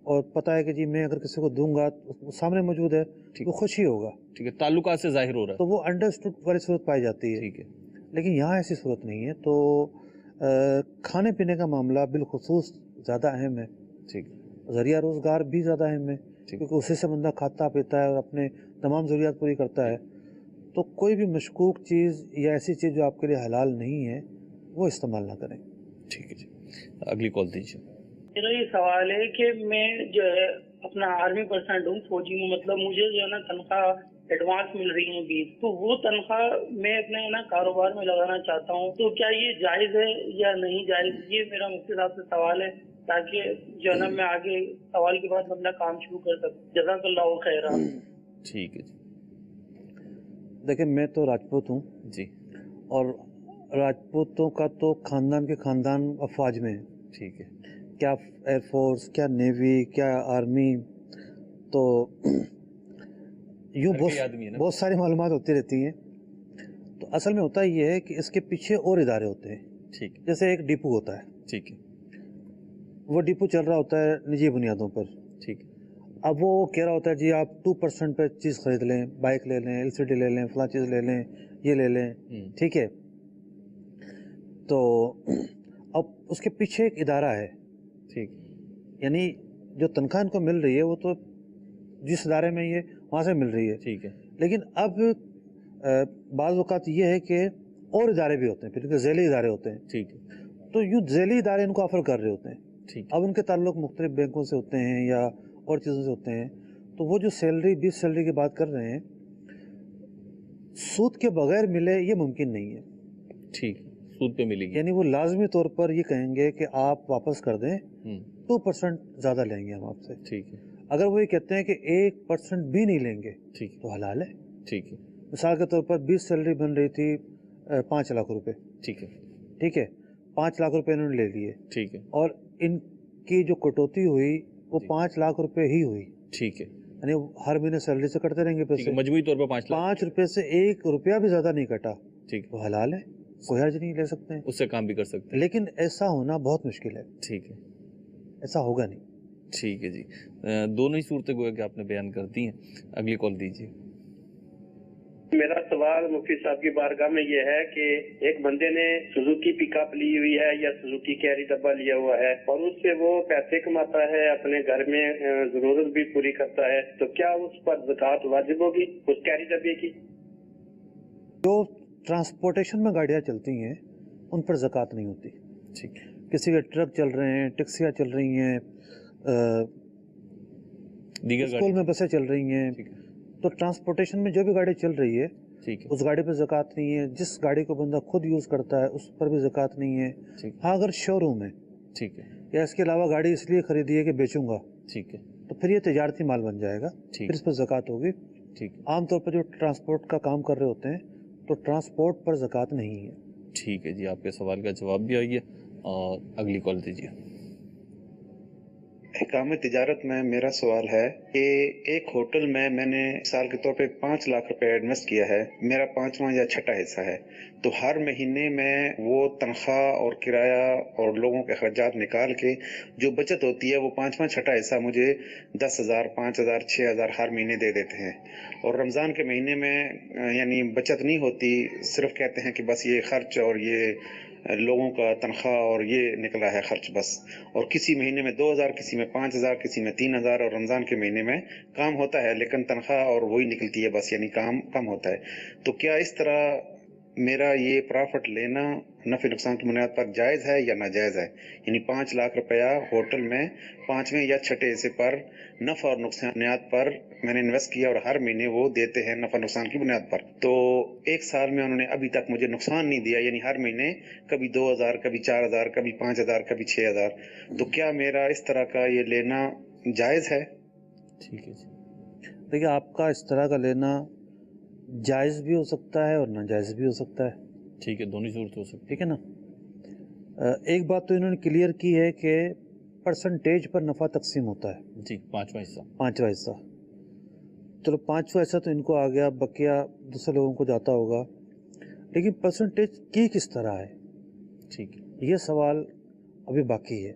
Speaker 4: اور پتہ ہے کہ جی میں اگر کسی کو دوں گا تو سامنے موجود ہے
Speaker 2: ٹھیک.
Speaker 4: وہ خوشی ہوگا،
Speaker 2: ٹھیک ہے تعلقات سے ظاہر ہو رہا
Speaker 4: تو وہ انڈرسٹوڈ والی صورت پائی جاتی
Speaker 2: ہے.
Speaker 4: ہے.
Speaker 2: ٹھیک ہے
Speaker 4: لیکن یہاں ایسی صورت نہیں ہے. تو کھانے پینے کا معاملہ بالخصوص زیادہ اہم ہے.
Speaker 2: ٹھیک
Speaker 4: ذریعہ روزگار بھی زیادہ اہم ہے،
Speaker 2: ٹھیک.
Speaker 4: کیونکہ اسی سے بندہ کھاتا پیتا ہے اور اپنے تمام ضروریات پوری کرتا ہے. تو کوئی بھی مشکوک چیز یا ایسی چیز جو آپ کے لیے حلال نہیں ہے وہ استعمال نہ کریں.
Speaker 2: ٹھیک ہے جی. اگلی کال دیجیے.
Speaker 8: میرا یہ سوال ہے کہ میں جو ہے اپنا آرمی پرسنٹ ہوں، فوجی ہوں، مطلب مجھے جو ہے نا تنخواہ ایڈوانس مل رہی ہے 20، تو وہ تنخواہ میں اپنے نا کاروبار میں لگانا چاہتا ہوں، تو کیا یہ جائز ہے یا نہیں جائز؟ یہ میرا مفتی صاحب سے سوال ہے. ताकि जो है ना मैं आगे सवाल के बाद अपना काम शुरू कर सकूं। जज़ाकल्लाहु खैरा।
Speaker 2: ठीक है जी।
Speaker 4: देखिए, मैं तो राजपूत हूँ
Speaker 2: जी
Speaker 4: और राजपूतों का तो खानदान के खानदान अफवाज में है।
Speaker 2: ठीक है।
Speaker 4: क्या एयरफोर्स, क्या नेवी, क्या आर्मी, तो यूँ
Speaker 2: हर कोई आदमी है ना।
Speaker 4: बहुत सारी मालूमात होती रहती हैं। तो असल में होता ये है कि इसके पीछे और इदारे होते हैं।
Speaker 2: ठीक है।
Speaker 4: जैसे एक डिपो होता है,
Speaker 2: ठीक है।
Speaker 4: वो डिपो चल रहा होता है निजी बुनियादों पर।
Speaker 2: ठीक है।
Speaker 4: अब वो कह रहा होता है जी आप 2% पे चीज़ खरीद लें, बाइक ले लें, एलसीडी ले लें, फलां चीज़ ले लें, ये ले लें, ठीक है। तो अब उसके पीछे एक इदारा है,
Speaker 2: ठीक,
Speaker 4: यानी जो तनख्वाह इनको मिल रही है वो तो जिस इदारे में ये वहाँ से मिल रही है।
Speaker 2: ठीक है।
Speaker 4: लेकिन अब बाज़ औक़ात ये है कि और इदारे भी होते हैं, फिर ज़ैली इदारे होते हैं।
Speaker 2: ठीक है।
Speaker 4: तो यूँ ज़ैली इदारे इनको ऑफ़र कर रहे होते हैं।
Speaker 2: ठीक।
Speaker 4: अब उनके ताल्लुक़ मुख्तलिफ बैंकों से होते हैं या और चीज़ों से होते हैं। तो वो जो सैलरी 20 सैलरी की बात कर रहे हैं, सूद के बगैर मिले ये मुमकिन नहीं है।
Speaker 2: ठीक, सूद पे मिलेगी।
Speaker 4: यानी वो लाजमी तौर पर ये कहेंगे कि आप वापस कर दें, 2% ज़्यादा लेंगे हम आपसे।
Speaker 2: ठीक है।
Speaker 4: अगर वो ये कहते हैं कि 1% भी नहीं लेंगे,
Speaker 2: ठीक,
Speaker 4: तो हलाल है।
Speaker 2: ठीक है।
Speaker 4: मिसाल के तौर पर 20 सैलरी बन रही थी 5 लाख रुपए।
Speaker 2: ठीक है।
Speaker 4: ठीक है, 5 लाख रुपए इन्होंने ले लिए।
Speaker 2: ठीक है।
Speaker 4: और इनकी जो कटौती हुई वो 5 लाख रुपए ही हुई।
Speaker 2: ठीक है।
Speaker 4: यानी हर महीने सैलरी से कटते रहेंगे पैसे।
Speaker 2: मजबूरी तौर पर
Speaker 4: 5 रुपए से 1 रुपया भी ज्यादा नहीं कटा।
Speaker 2: ठीक,
Speaker 4: तो हलाल है, कोई हर्ज नहीं, ले सकते हैं,
Speaker 2: उससे काम भी कर सकते हैं।
Speaker 4: लेकिन ऐसा होना बहुत मुश्किल है।
Speaker 2: ठीक है,
Speaker 4: ऐसा होगा नहीं।
Speaker 2: ठीक है जी। दोनों ही सूरतें गोया कि आपने बयान कर दी हैं। अगली कॉल दीजिए।
Speaker 9: मेरा सवाल मुफ्ती साहब की बारगाह में ये है कि एक बंदे ने सुजुकी पिकअप ली हुई है या सुजुकी कैरी डब्बा लिया हुआ है और उससे वो पैसे कमाता है, अपने घर में जरूरत भी पूरी करता है, तो क्या उस पर ज़कात वाजिब होगी उस कैरी डब्बे की?
Speaker 4: जो ट्रांसपोर्टेशन में गाड़ियाँ चलती हैं उन पर ज़कात नहीं होती।
Speaker 2: ठीक,
Speaker 4: किसी के ट्रक चल रहे हैं, टैक्सियाँ चल रही हैं, स्कूल में बसें चल रही हैं, तो ट्रांसपोर्टेशन में जो भी गाड़ी चल रही है,
Speaker 2: ठीक है,
Speaker 4: उस गाड़ी पर ज़कात नहीं है। जिस गाड़ी को बंदा खुद यूज़ करता है उस पर भी ज़कात नहीं है। हाँ, अगर शोरूम है,
Speaker 2: ठीक है,
Speaker 4: या इसके अलावा गाड़ी इसलिए खरीदी है कि बेचूंगा,
Speaker 2: ठीक है,
Speaker 4: तो फिर ये तिजारती माल बन जाएगा, फिर इस पर ज़कात होगी।
Speaker 2: ठीक,
Speaker 4: आमतौर पर जो ट्रांसपोर्ट का काम कर रहे होते हैं तो ट्रांसपोर्ट पर ज़कात नहीं है।
Speaker 2: ठीक है जी, आपके सवाल का जवाब भी आइए और अगली कॉल दीजिए।
Speaker 10: इकामे तिजारत में मेरा सवाल है कि एक होटल में मैंने साल के तौर पे 5 लाख रुपए इन्वेस्ट किया है, मेरा 5वां या 6ठा हिस्सा है, तो हर महीने में वो तनख्वाह और किराया और लोगों के अखराजात निकाल के जो बचत होती है वो 5वां 6ठा हिस्सा मुझे 10,000, 5,000, 6,000 हर महीने दे देते हैं। और रमज़ान के महीने में यानी बचत नहीं होती, सिर्फ कहते हैं कि बस ये खर्च और ये लोगों का तनख्वाह और ये निकला है खर्च बस। और किसी महीने में 2,000, किसी में 5,000, किसी में 3,000, और रमज़ान के महीने में काम होता है लेकिन तनख्वाह और वही निकलती है बस, यानी काम कम होता है। तो क्या इस तरह मेरा ये प्रॉफिट लेना नफ़े नुकसान की बुनियाद पर जायज़ है या नाजायज़ है? यानी 5 लाख रुपया होटल में 5वें या 6ठे हिस्से पर नफ़ा और नुकसानियात पर मैंने इन्वेस्ट किया और हर महीने वो देते हैं नफ़ा नुकसान की बुनियाद पर। तो एक साल में उन्होंने अभी तक मुझे नुकसान नहीं दिया, यानी हर महीने कभी 2,000, कभी 4,000, कभी 5,000, कभी 6,000। तो क्या मेरा इस तरह का ये लेना जायज़ है?
Speaker 2: ठीक है जी।
Speaker 4: देखिए, आपका इस तरह का लेना जायज़ भी हो सकता है और नाजायज़ भी हो सकता है।
Speaker 2: ठीक है, दोनों सूरत हो सकती
Speaker 4: ठीक है ना। एक बात तो इन्होंने क्लियर की है कि परसेंटेज पर नफ़ा तकसीम होता है
Speaker 2: जी, 5वां हिस्सा।
Speaker 4: 5वां हिस्सा, चलो 5वां हिस्सा तो इनको आ गया, बकिया दूसरे लोगों को जाता होगा, लेकिन परसेंटेज की किस तरह है,
Speaker 2: ठीक है,
Speaker 4: ये सवाल अभी बाकी है।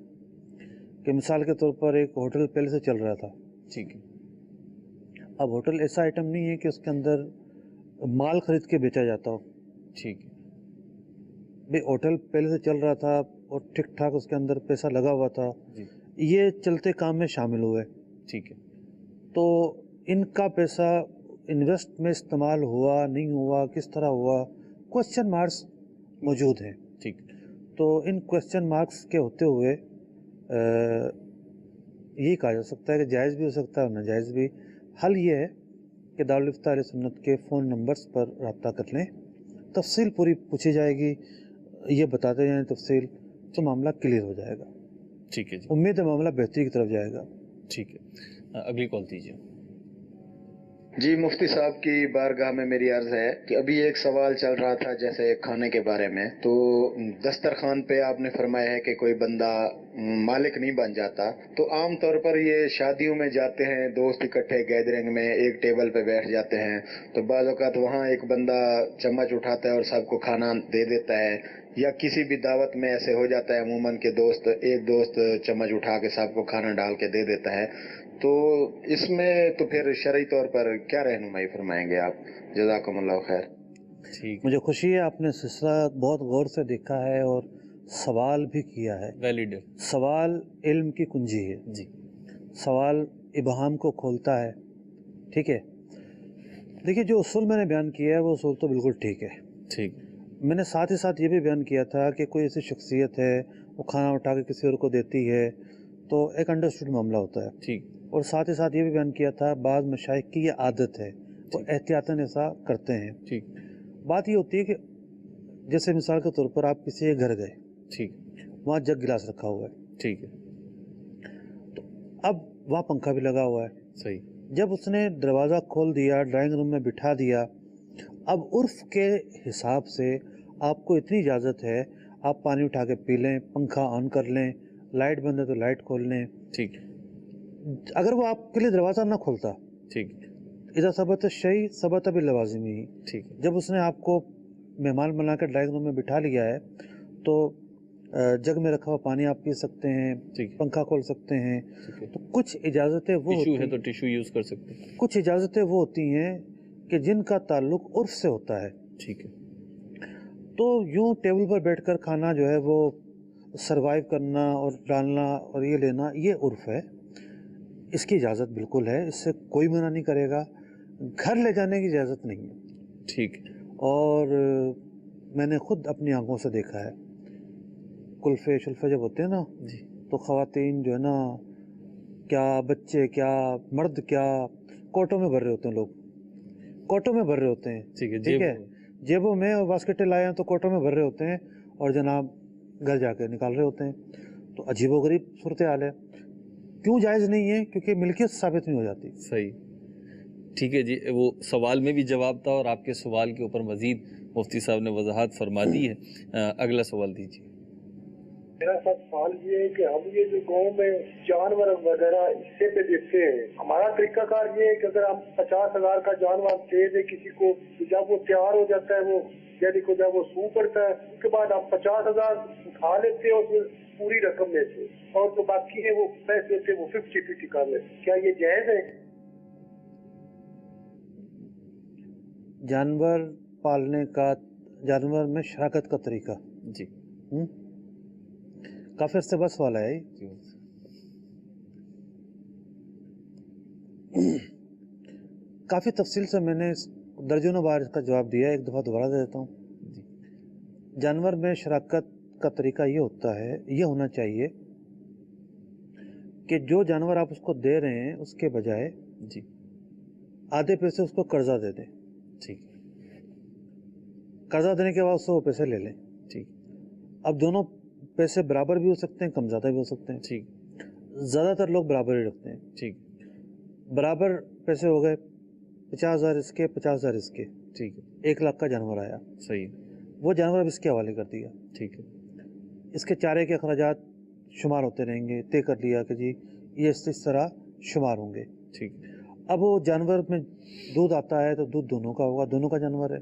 Speaker 4: कि मिसाल के तौर पर एक होटल पहले से चल रहा था,
Speaker 2: ठीक है,
Speaker 4: अब होटल ऐसा आइटम नहीं है कि उसके अंदर माल खरीद के बेचा जाता हो।
Speaker 2: ठीक है,
Speaker 4: भाई होटल पहले से चल रहा था और ठीक ठाक उसके अंदर पैसा लगा हुआ था, ये चलते काम में शामिल हुए,
Speaker 2: ठीक है,
Speaker 4: तो इनका पैसा इन्वेस्ट में इस्तेमाल हुआ नहीं हुआ, किस तरह हुआ, क्वेश्चन मार्क्स मौजूद हैं।
Speaker 2: ठीक,
Speaker 4: तो इन क्वेश्चन मार्क्स के होते हुए यही कहा जा सकता है कि जायज़ भी हो सकता है और नाजायज़ भी। हल ये है कि दारुल इफ्ता अहले सुन्नत के फ़ोन नंबर्स पर रब्ता कर लें, तफसील पूरी पूछी जाएगी, ये बताते जाएँ तफसील, तो मामला क्लियर हो जाएगा।
Speaker 2: ठीक है जी,
Speaker 4: उम्मीद है मामला बेहतरी की तरफ जाएगा।
Speaker 2: ठीक है। अगली कॉल दीजिए।
Speaker 11: जी, मुफ्ती साहब की बारगाह में मेरी अर्ज है कि अभी एक सवाल चल रहा था जैसे खाने के बारे में, तो दस्तरखान पे आपने फरमाया है कि कोई बंदा मालिक नहीं बन जाता, तो आम तौर पर ये शादियों में जाते हैं, दोस्त इकट्ठे गैदरिंग में एक टेबल पे बैठ जाते हैं, तो बाज़ औक़ात वहाँ एक बंदा चम्मच उठाता है और सबको खाना दे देता है, या किसी भी दावत में ऐसे हो जाता है अमूमन के एक दोस्त चम्मच उठा के सबको खाना डाल के दे देता है, तो इसमें तो फिर शरई तौर पर क्या रहनुमाई फरमाएंगे आप? जज़ाकुमुल्लाह खैर।
Speaker 2: ठीक,
Speaker 4: मुझे खुशी है आपने सिलसिला बहुत गौर से देखा है और सवाल भी किया है।
Speaker 2: वैलिड है।
Speaker 4: सवाल इल्म की कुंजी है
Speaker 2: जी,
Speaker 4: सवाल इबहाम को खोलता है। ठीक है, देखिए जो उसूल मैंने बयान किया है वो उसूल तो बिल्कुल ठीक है।
Speaker 2: ठीक,
Speaker 4: मैंने साथ ही साथ ये भी बयान किया था कि कोई ऐसी शख्सियत है वो खाना उठा के किसी और को देती है तो एक अंडरस्टूड मामला होता है।
Speaker 2: ठीक,
Speaker 4: और साथ ही साथ ये भी बयान किया था बाज़ मशाइख की ये आदत है, वो एहतियातन ऐसा करते हैं।
Speaker 2: ठीक,
Speaker 4: बात ये होती है कि जैसे मिसाल के तौर पर आप किसी के घर गए,
Speaker 2: ठीक,
Speaker 4: वहाँ जग गिलास रखा हुआ है,
Speaker 2: ठीक है,
Speaker 4: तो अब वहाँ पंखा भी लगा हुआ है।
Speaker 2: सही,
Speaker 4: जब उसने दरवाज़ा खोल दिया, ड्राइंग रूम में बिठा दिया, अब उर्फ के हिसाब से आपको इतनी इजाज़त है आप पानी उठा के पी लें, पंखा ऑन कर लें, लाइट बंद है तो लाइट खोल लें।
Speaker 2: ठीक,
Speaker 4: अगर वो आपके लिए दरवाज़ा ना खोलता,
Speaker 2: ठीक,
Speaker 4: इधर सबत शई सबत भी लवाजिमी ही,
Speaker 2: ठीक है,
Speaker 4: जब उसने आपको मेहमान बना कर ड्राइंग रूम में बिठा लिया है तो जग में रखा हुआ पानी आप पी सकते हैं,
Speaker 2: ठीक है,
Speaker 4: पंखा खोल सकते हैं।
Speaker 2: ठीक है।
Speaker 4: तो कुछ इजाज़तें वो
Speaker 2: टिश्यू
Speaker 4: होती
Speaker 2: है तो टिश्यू यूज़ कर सकते हैं।
Speaker 4: कुछ इजाज़तें वो होती हैं कि जिनका ताल्लुक उर्फ से होता है।
Speaker 2: ठीक है,
Speaker 4: तो यूं टेबल पर बैठकर खाना जो है वो सरवाइव करना और डालना और ये लेना, ये उर्फ है, इसकी इजाज़त बिल्कुल है, इससे कोई मना नहीं करेगा। घर ले जाने की इजाज़त नहीं है।
Speaker 2: ठीक,
Speaker 4: और मैंने खुद अपनी आंखों से देखा है, कुल्फ़े शुल्फ़े जब होते हैं ना,
Speaker 2: जी,
Speaker 4: तो ख़वातीन जो है ना, क्या बच्चे क्या मर्द क्या, कोटों में भर रहे होते हैं, लोग कोटों में भर रहे होते हैं।
Speaker 2: ठीक है,
Speaker 4: ठीक है, जेबों में और बास्केटें लाए हैं तो कोटों में भर रहे होते हैं और जनाब घर जाके निकाल रहे होते हैं। तो अजीबोगरीब सूरत हाल है। क्यों जायज़ नहीं है? क्योंकि मिल्कियत साबित नहीं हो जाती।
Speaker 2: सही, ठीक है जी। वो सवाल में भी जवाब था और आपके सवाल के ऊपर मज़ीद मुफ्ती साहब ने वजाहत फरमा दी है। अगला सवाल दीजिए।
Speaker 12: मेरा सब सवाल ये है कि हम ये जो गाँव में जानवर वगैरह हिस्से पे देते हैं, हमारा तरीकाकार ये है कि अगर हम 50,000 का जानवर दे दे किसी को, तो जब वो तैयार हो जाता है, वो यानी को जब वो सू पड़ता है, उसके बाद आप 50,000 उठा लेते हैं और पूरी रकम में से, और जो बाकी है वो पैसे होते हैं वो 50-50 कर लेते। क्या ये जायज है?
Speaker 4: जानवर पालने का, जानवर में शराकत का तरीका
Speaker 2: जी,
Speaker 4: काफी अर्से बस वाला है। काफ़ी तफसील से मैंने दर्जनों बार इसका जवाब दिया, एक दफ़ा दोबारा दे देता हूँ। जानवर में शराकत का तरीका ये होता है, ये होना चाहिए कि जो जानवर आप उसको दे रहे हैं उसके बजाय
Speaker 2: जी,
Speaker 4: आधे पैसे उसको कर्जा दे दें।
Speaker 2: ठीक,
Speaker 4: कर्जा देने के बाद उससे वो पैसे ले लें।
Speaker 2: ठीक,
Speaker 4: अब दोनों पैसे बराबर भी हो सकते हैं, कम ज़्यादा भी हो सकते हैं।
Speaker 2: ठीक,
Speaker 4: ज़्यादातर लोग बराबर ही रखते हैं।
Speaker 2: ठीक,
Speaker 4: बराबर पैसे हो गए, 50,000 इसके 50,000 इसके,
Speaker 2: ठीक है,
Speaker 4: 1 लाख का जानवर आया।
Speaker 2: सही,
Speaker 4: वो जानवर अब इसके हवाले कर दिया।
Speaker 2: ठीक है,
Speaker 4: इसके चारे के अखराजात शुमार होते रहेंगे, तय कर लिया कि जी ये इस तरह शुमार होंगे।
Speaker 2: ठीक,
Speaker 4: अब वो जानवर में दूध आता है तो दूध दोनों का होगा, दोनों का जानवर है।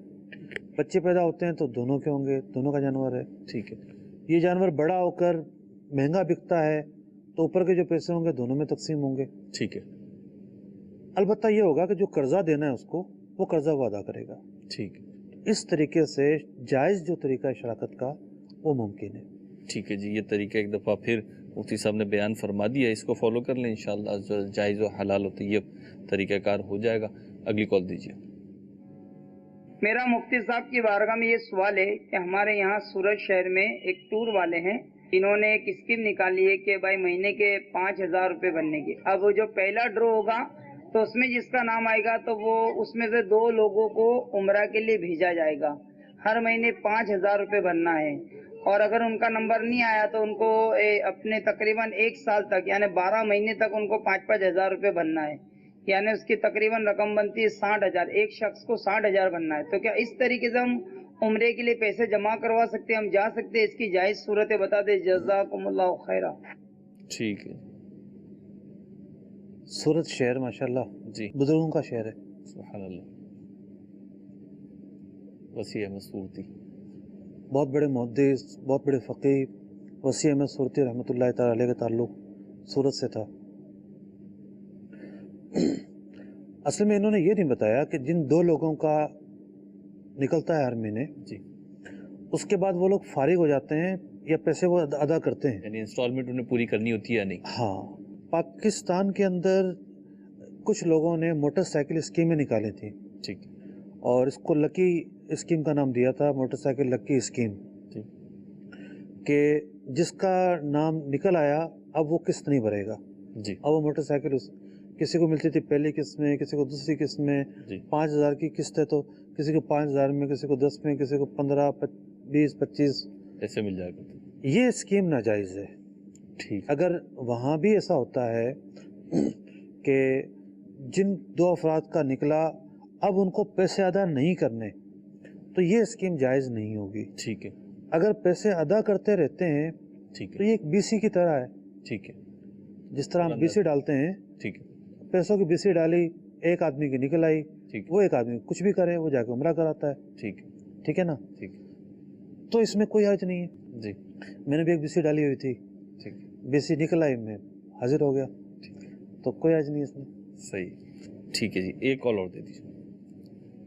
Speaker 4: बच्चे पैदा होते हैं तो दोनों के होंगे, दोनों का जानवर है।
Speaker 2: ठीक है,
Speaker 4: ये जानवर बड़ा होकर महंगा बिकता है तो ऊपर के जो पैसे होंगे दोनों में तकसीम होंगे।
Speaker 2: ठीक है,
Speaker 4: अलबत्ता ये होगा कि जो कर्जा देना है उसको, वो कर्जा वो अदा करेगा।
Speaker 2: ठीक,
Speaker 4: इस तरीके से जायज़ जो तरीका है शराकत का वो मुमकिन है।
Speaker 2: ठीक है जी। ये तरीका एक दफ़ा फिर मुफ्ती साहब ने बयान फरमा दिया, इसको फॉलो कर लें, इंशाअल्लाह जो जायज़ और हलाल होती है तरीक़ाकार हो जाएगा। अगली कॉल दीजिए।
Speaker 13: मेरा मुफ्ती साहब की बारगाह में ये सवाल है कि हमारे यहाँ सूरत शहर में एक टूर वाले हैं, इन्होंने एक स्कीम निकाली है कि भाई महीने के 5,000 रुपए बनने के। अब जो पहला ड्रॉ होगा तो उसमें जिसका नाम आएगा तो वो उसमें से 2 लोगों को उम्रा के लिए भेजा जाएगा। हर महीने 5,000 रुपए बनना है। और अगर उनका नंबर नहीं आया तो उनको अपने तकरीबन 1 साल तक यानी 12 महीने तक उनको 5-5 हज़ार रुपये भरना है, यानी उसकी तकरीबन रकम बनती है 60,000, एक शख्स को 60,000 बनना है। तो क्या इस तरीके से हम उम्रे के लिए पैसे जमा करवा सकते हैं, हम जा सकते हैं? इसकी जायज़ सूरत बता दे, जज़ाकुमुल्लाह खैरा।
Speaker 2: ठीक है।
Speaker 4: सूरत शहर माशाल्लाह
Speaker 2: जी
Speaker 4: बुजुर्गों का शहर है।
Speaker 2: सुभान अल्लाह। वसी अहमद सूरती
Speaker 4: बहुत बड़े मुहद्दिस, बहुत बड़े फ़कीह वसी अहमद सूरती रहमतुल्लाह तआला अलैह का ताल्लुक़ सूरत से था। असल में इन्होंने ये नहीं बताया कि जिन 2 लोगों का निकलता है हर महीने
Speaker 2: जी,
Speaker 4: उसके बाद वो लोग फारिग हो जाते हैं या पैसे वो अदा करते हैं,
Speaker 2: यानी इंस्टॉलमेंट उन्हें पूरी करनी होती है या नहीं।
Speaker 4: हाँ, पाकिस्तान के अंदर कुछ लोगों ने मोटरसाइकिल स्कीमें निकाली थी,
Speaker 2: ठीक,
Speaker 4: और इसको लकी स्कीम का नाम दिया था, मोटरसाइकिल लकी स्कीम, कि जिसका नाम निकल आया अब वो किस्त नहीं भरेगा
Speaker 2: जी।
Speaker 4: अब वो मोटरसाइकिल किसी को मिलती थी पहली किस्त में, किसी को दूसरी किस्त में, 5,000 की किस्त है तो किसी को 5,000 में, किसी को 10 में, किसी को 15, 20, 25
Speaker 2: ऐसे मिल जाएगा।
Speaker 4: ये स्कीम नाजायज़ है।
Speaker 2: ठीक,
Speaker 4: अगर वहाँ भी ऐसा होता है कि जिन 2 अफराद का निकला अब उनको पैसे अदा नहीं करने, तो ये स्कीम जायज़ नहीं होगी।
Speaker 2: ठीक है।
Speaker 4: अगर पैसे अदा करते रहते हैं
Speaker 2: ठीक है,
Speaker 4: तो ये एक बीसी की तरह है।
Speaker 2: ठीक है,
Speaker 4: जिस तरह हम बीसी डालते हैं,
Speaker 2: ठीक है,
Speaker 4: पैसों की बीसी डाली, एक आदमी की निकल आई,
Speaker 2: ठीक,
Speaker 4: वो एक आदमी कुछ भी करे वो जाके उम्रा कराता है।
Speaker 2: ठीक,
Speaker 4: ठीक है ना।
Speaker 2: ठीक,
Speaker 4: तो इसमें कोई हर्ज नहीं है
Speaker 2: जी।
Speaker 4: मैंने भी एक बीसी डाली हुई थी,
Speaker 2: ठीक,
Speaker 4: बीसी निकल आई, मैं हाजिर हो गया, तो कोई हर्ज नहीं इसमें।
Speaker 2: सही, ठीक है जी। एक कॉल और दे दीजिए।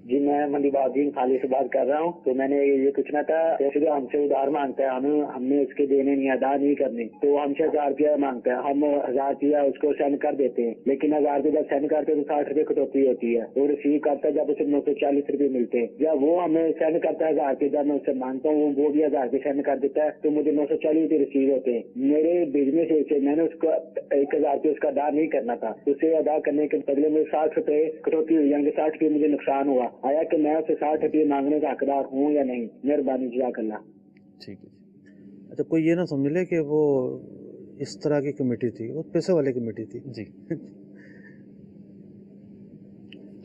Speaker 14: जी, मैं मंदीबादीन खाली से बात कर रहा हूँ। तो मैंने ये पूछना था, जैसे जो हमसे उधार मांगता है, हमने उसके देने नहीं, अदा नहीं करने, तो हमसे 1,000 रुपया मांगता है, हम 1,000 रुपया उसको सेंड कर देते हैं, लेकिन 1,000 रुपये जब सेंड करते हैं तो 60 रुपये कटौती होती है। वो रिसीव करता है जब उसे 940 रुपये मिलते हैं। जब वो हमें सेंड करता है 1,000 रुपये, जब मैं उससे मांगता हूँ वो भी 1,000 रुपये सेंड कर देता है, तो मुझे 940 रुपये रिसीव होते हैं। मेरे बिजनेस से मैंने उसको 1,000 रुपये उसका अदा नहीं करना था, उसे अदा करने के बदले में 60 रुपये कटौती हुई, यानी 60 रुपये मुझे नुकसान हुआ। आया कि मैं उसे 60 रुपये मांगने का हकदार हूँ या नहीं? मेहरबानी जज़ाकल्लाह।
Speaker 2: ठीक है।
Speaker 4: अच्छा, कोई ये ना समझ ले कि वो इस तरह की कमेटी थी, वो पैसे वाली कमेटी थी
Speaker 2: जी।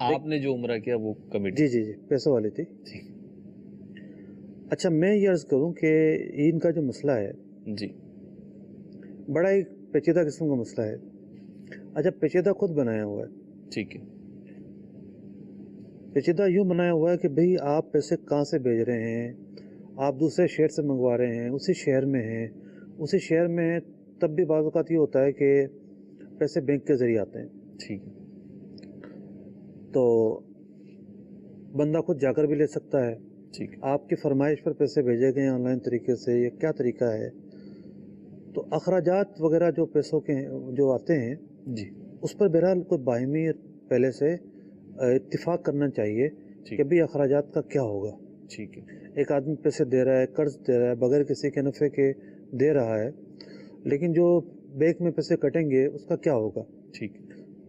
Speaker 2: आपने जो उम्रा किया वो कमेटी?
Speaker 4: जी जी जी, पैसे वाली थी। अच्छा, मैं ये अर्ज करूं कि इनका जो मसला है
Speaker 2: जी,
Speaker 4: बड़ा ही पेचीदा किस्म का मसला है। अच्छा, पेचीदा खुद बनाया हुआ है।
Speaker 2: ठीक है।
Speaker 4: पेचीदा यूँ बनाया हुआ है कि भाई आप पैसे कहाँ से भेज रहे हैं, आप दूसरे शहर से मंगवा रहे हैं, उसी शहर में हैं, उसी शहर में हैं, तब भी बाज़ औक़ात ये होता है कि पैसे बैंक के ज़रिए आते हैं।
Speaker 2: ठीक है।
Speaker 4: तो बंदा खुद जाकर भी ले सकता है।
Speaker 2: ठीक,
Speaker 4: आपकी फरमाइश पर पैसे भेजे गए ऑनलाइन तरीके से, ये क्या तरीका है? तो अखराजात वगैरह जो पैसों के जो आते हैं
Speaker 2: जी,
Speaker 4: उस पर बहरहाल कोई बाहिमी पहले से इत्तिफाक करना चाहिए कि भाई अखराजात का क्या होगा।
Speaker 2: ठीक है।
Speaker 4: एक आदमी पैसे दे रहा है, कर्ज दे रहा है, बगैर किसी के नफ़े के दे रहा है, लेकिन जो बैंक में पैसे कटेंगे उसका क्या होगा?
Speaker 2: ठीक,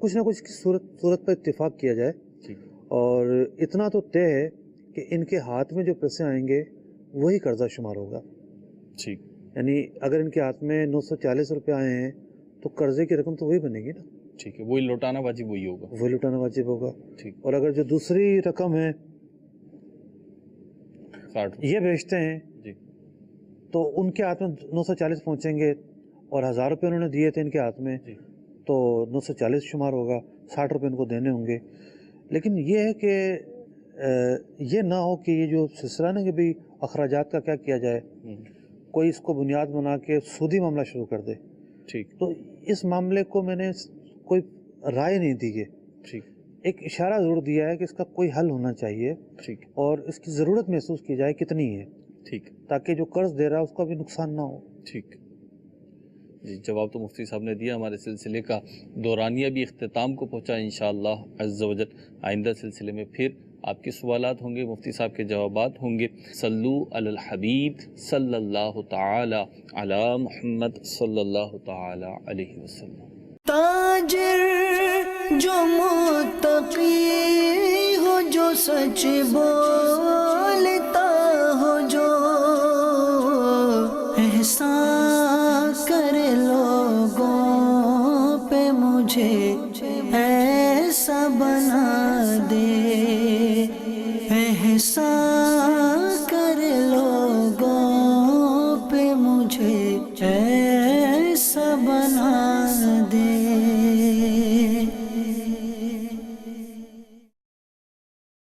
Speaker 4: कुछ ना कुछ की सूरत पर इत्तिफाक किया जाए।
Speaker 2: ठीक,
Speaker 4: और इतना तो तय है कि इनके हाथ में जो पैसे आएंगे वही कर्जा शुमार होगा।
Speaker 2: ठीक,
Speaker 4: यानी अगर इनके हाथ में 940 रुपये आए हैं तो कर्जे की रकम तो वही बनेगी ना।
Speaker 2: ठीक है, वही लौटाना वाजिब वही होगा।
Speaker 4: वही लौटाना वाजिब होगा।
Speaker 2: ठीक।
Speaker 4: और अगर जो दूसरी रकम है
Speaker 2: 60
Speaker 4: ये बेचते हैं
Speaker 2: जी,
Speaker 4: तो उनके हाथ में 940 पहुंचेंगे, और 1,000 रुपये उन्होंने दिए थे इनके हाथ में, तो 940 शुमार होगा, 60 रुपये इनको देने होंगे। लेकिन ये है कि ये ना हो कि ये जो सिलसिला ना कि भाई अखराजात का क्या किया जाए, कोई इसको बुनियाद बना के सूदी मामला शुरू कर दे।
Speaker 2: ठीक,
Speaker 4: तो इस मामले को मैंने कोई राय नहीं दी है।
Speaker 2: ठीक,
Speaker 4: एक इशारा ज़रूर दिया है कि इसका कोई हल होना चाहिए।
Speaker 2: ठीक,
Speaker 4: और इसकी ज़रूरत महसूस की जाए कितनी है।
Speaker 2: ठीक, ताकि
Speaker 4: ताकि जो कर्ज दे रहा है उसका भी नुकसान ना हो।
Speaker 2: ठीक जी। जवाब तो मुफ्ती साहब ने दिया। हमारे सिलसिले का दौरानिया भी इख्तिताम को पहुँचा। इंशाअल्लाह अज़्ज़ वजल आइंदा सिलसिले में फिर आपके सवालात होंगे, मुफ्ती साहब के जवाबात होंगे। सल्लू अलल हबीब सल्लल्लाहु ताला अला मुहम्मद सल्लल्लाहु ताला अलैहि वसल्लम।
Speaker 1: ताजिर जो मुत्तकी हो, जो सच बोलता हो, जो बना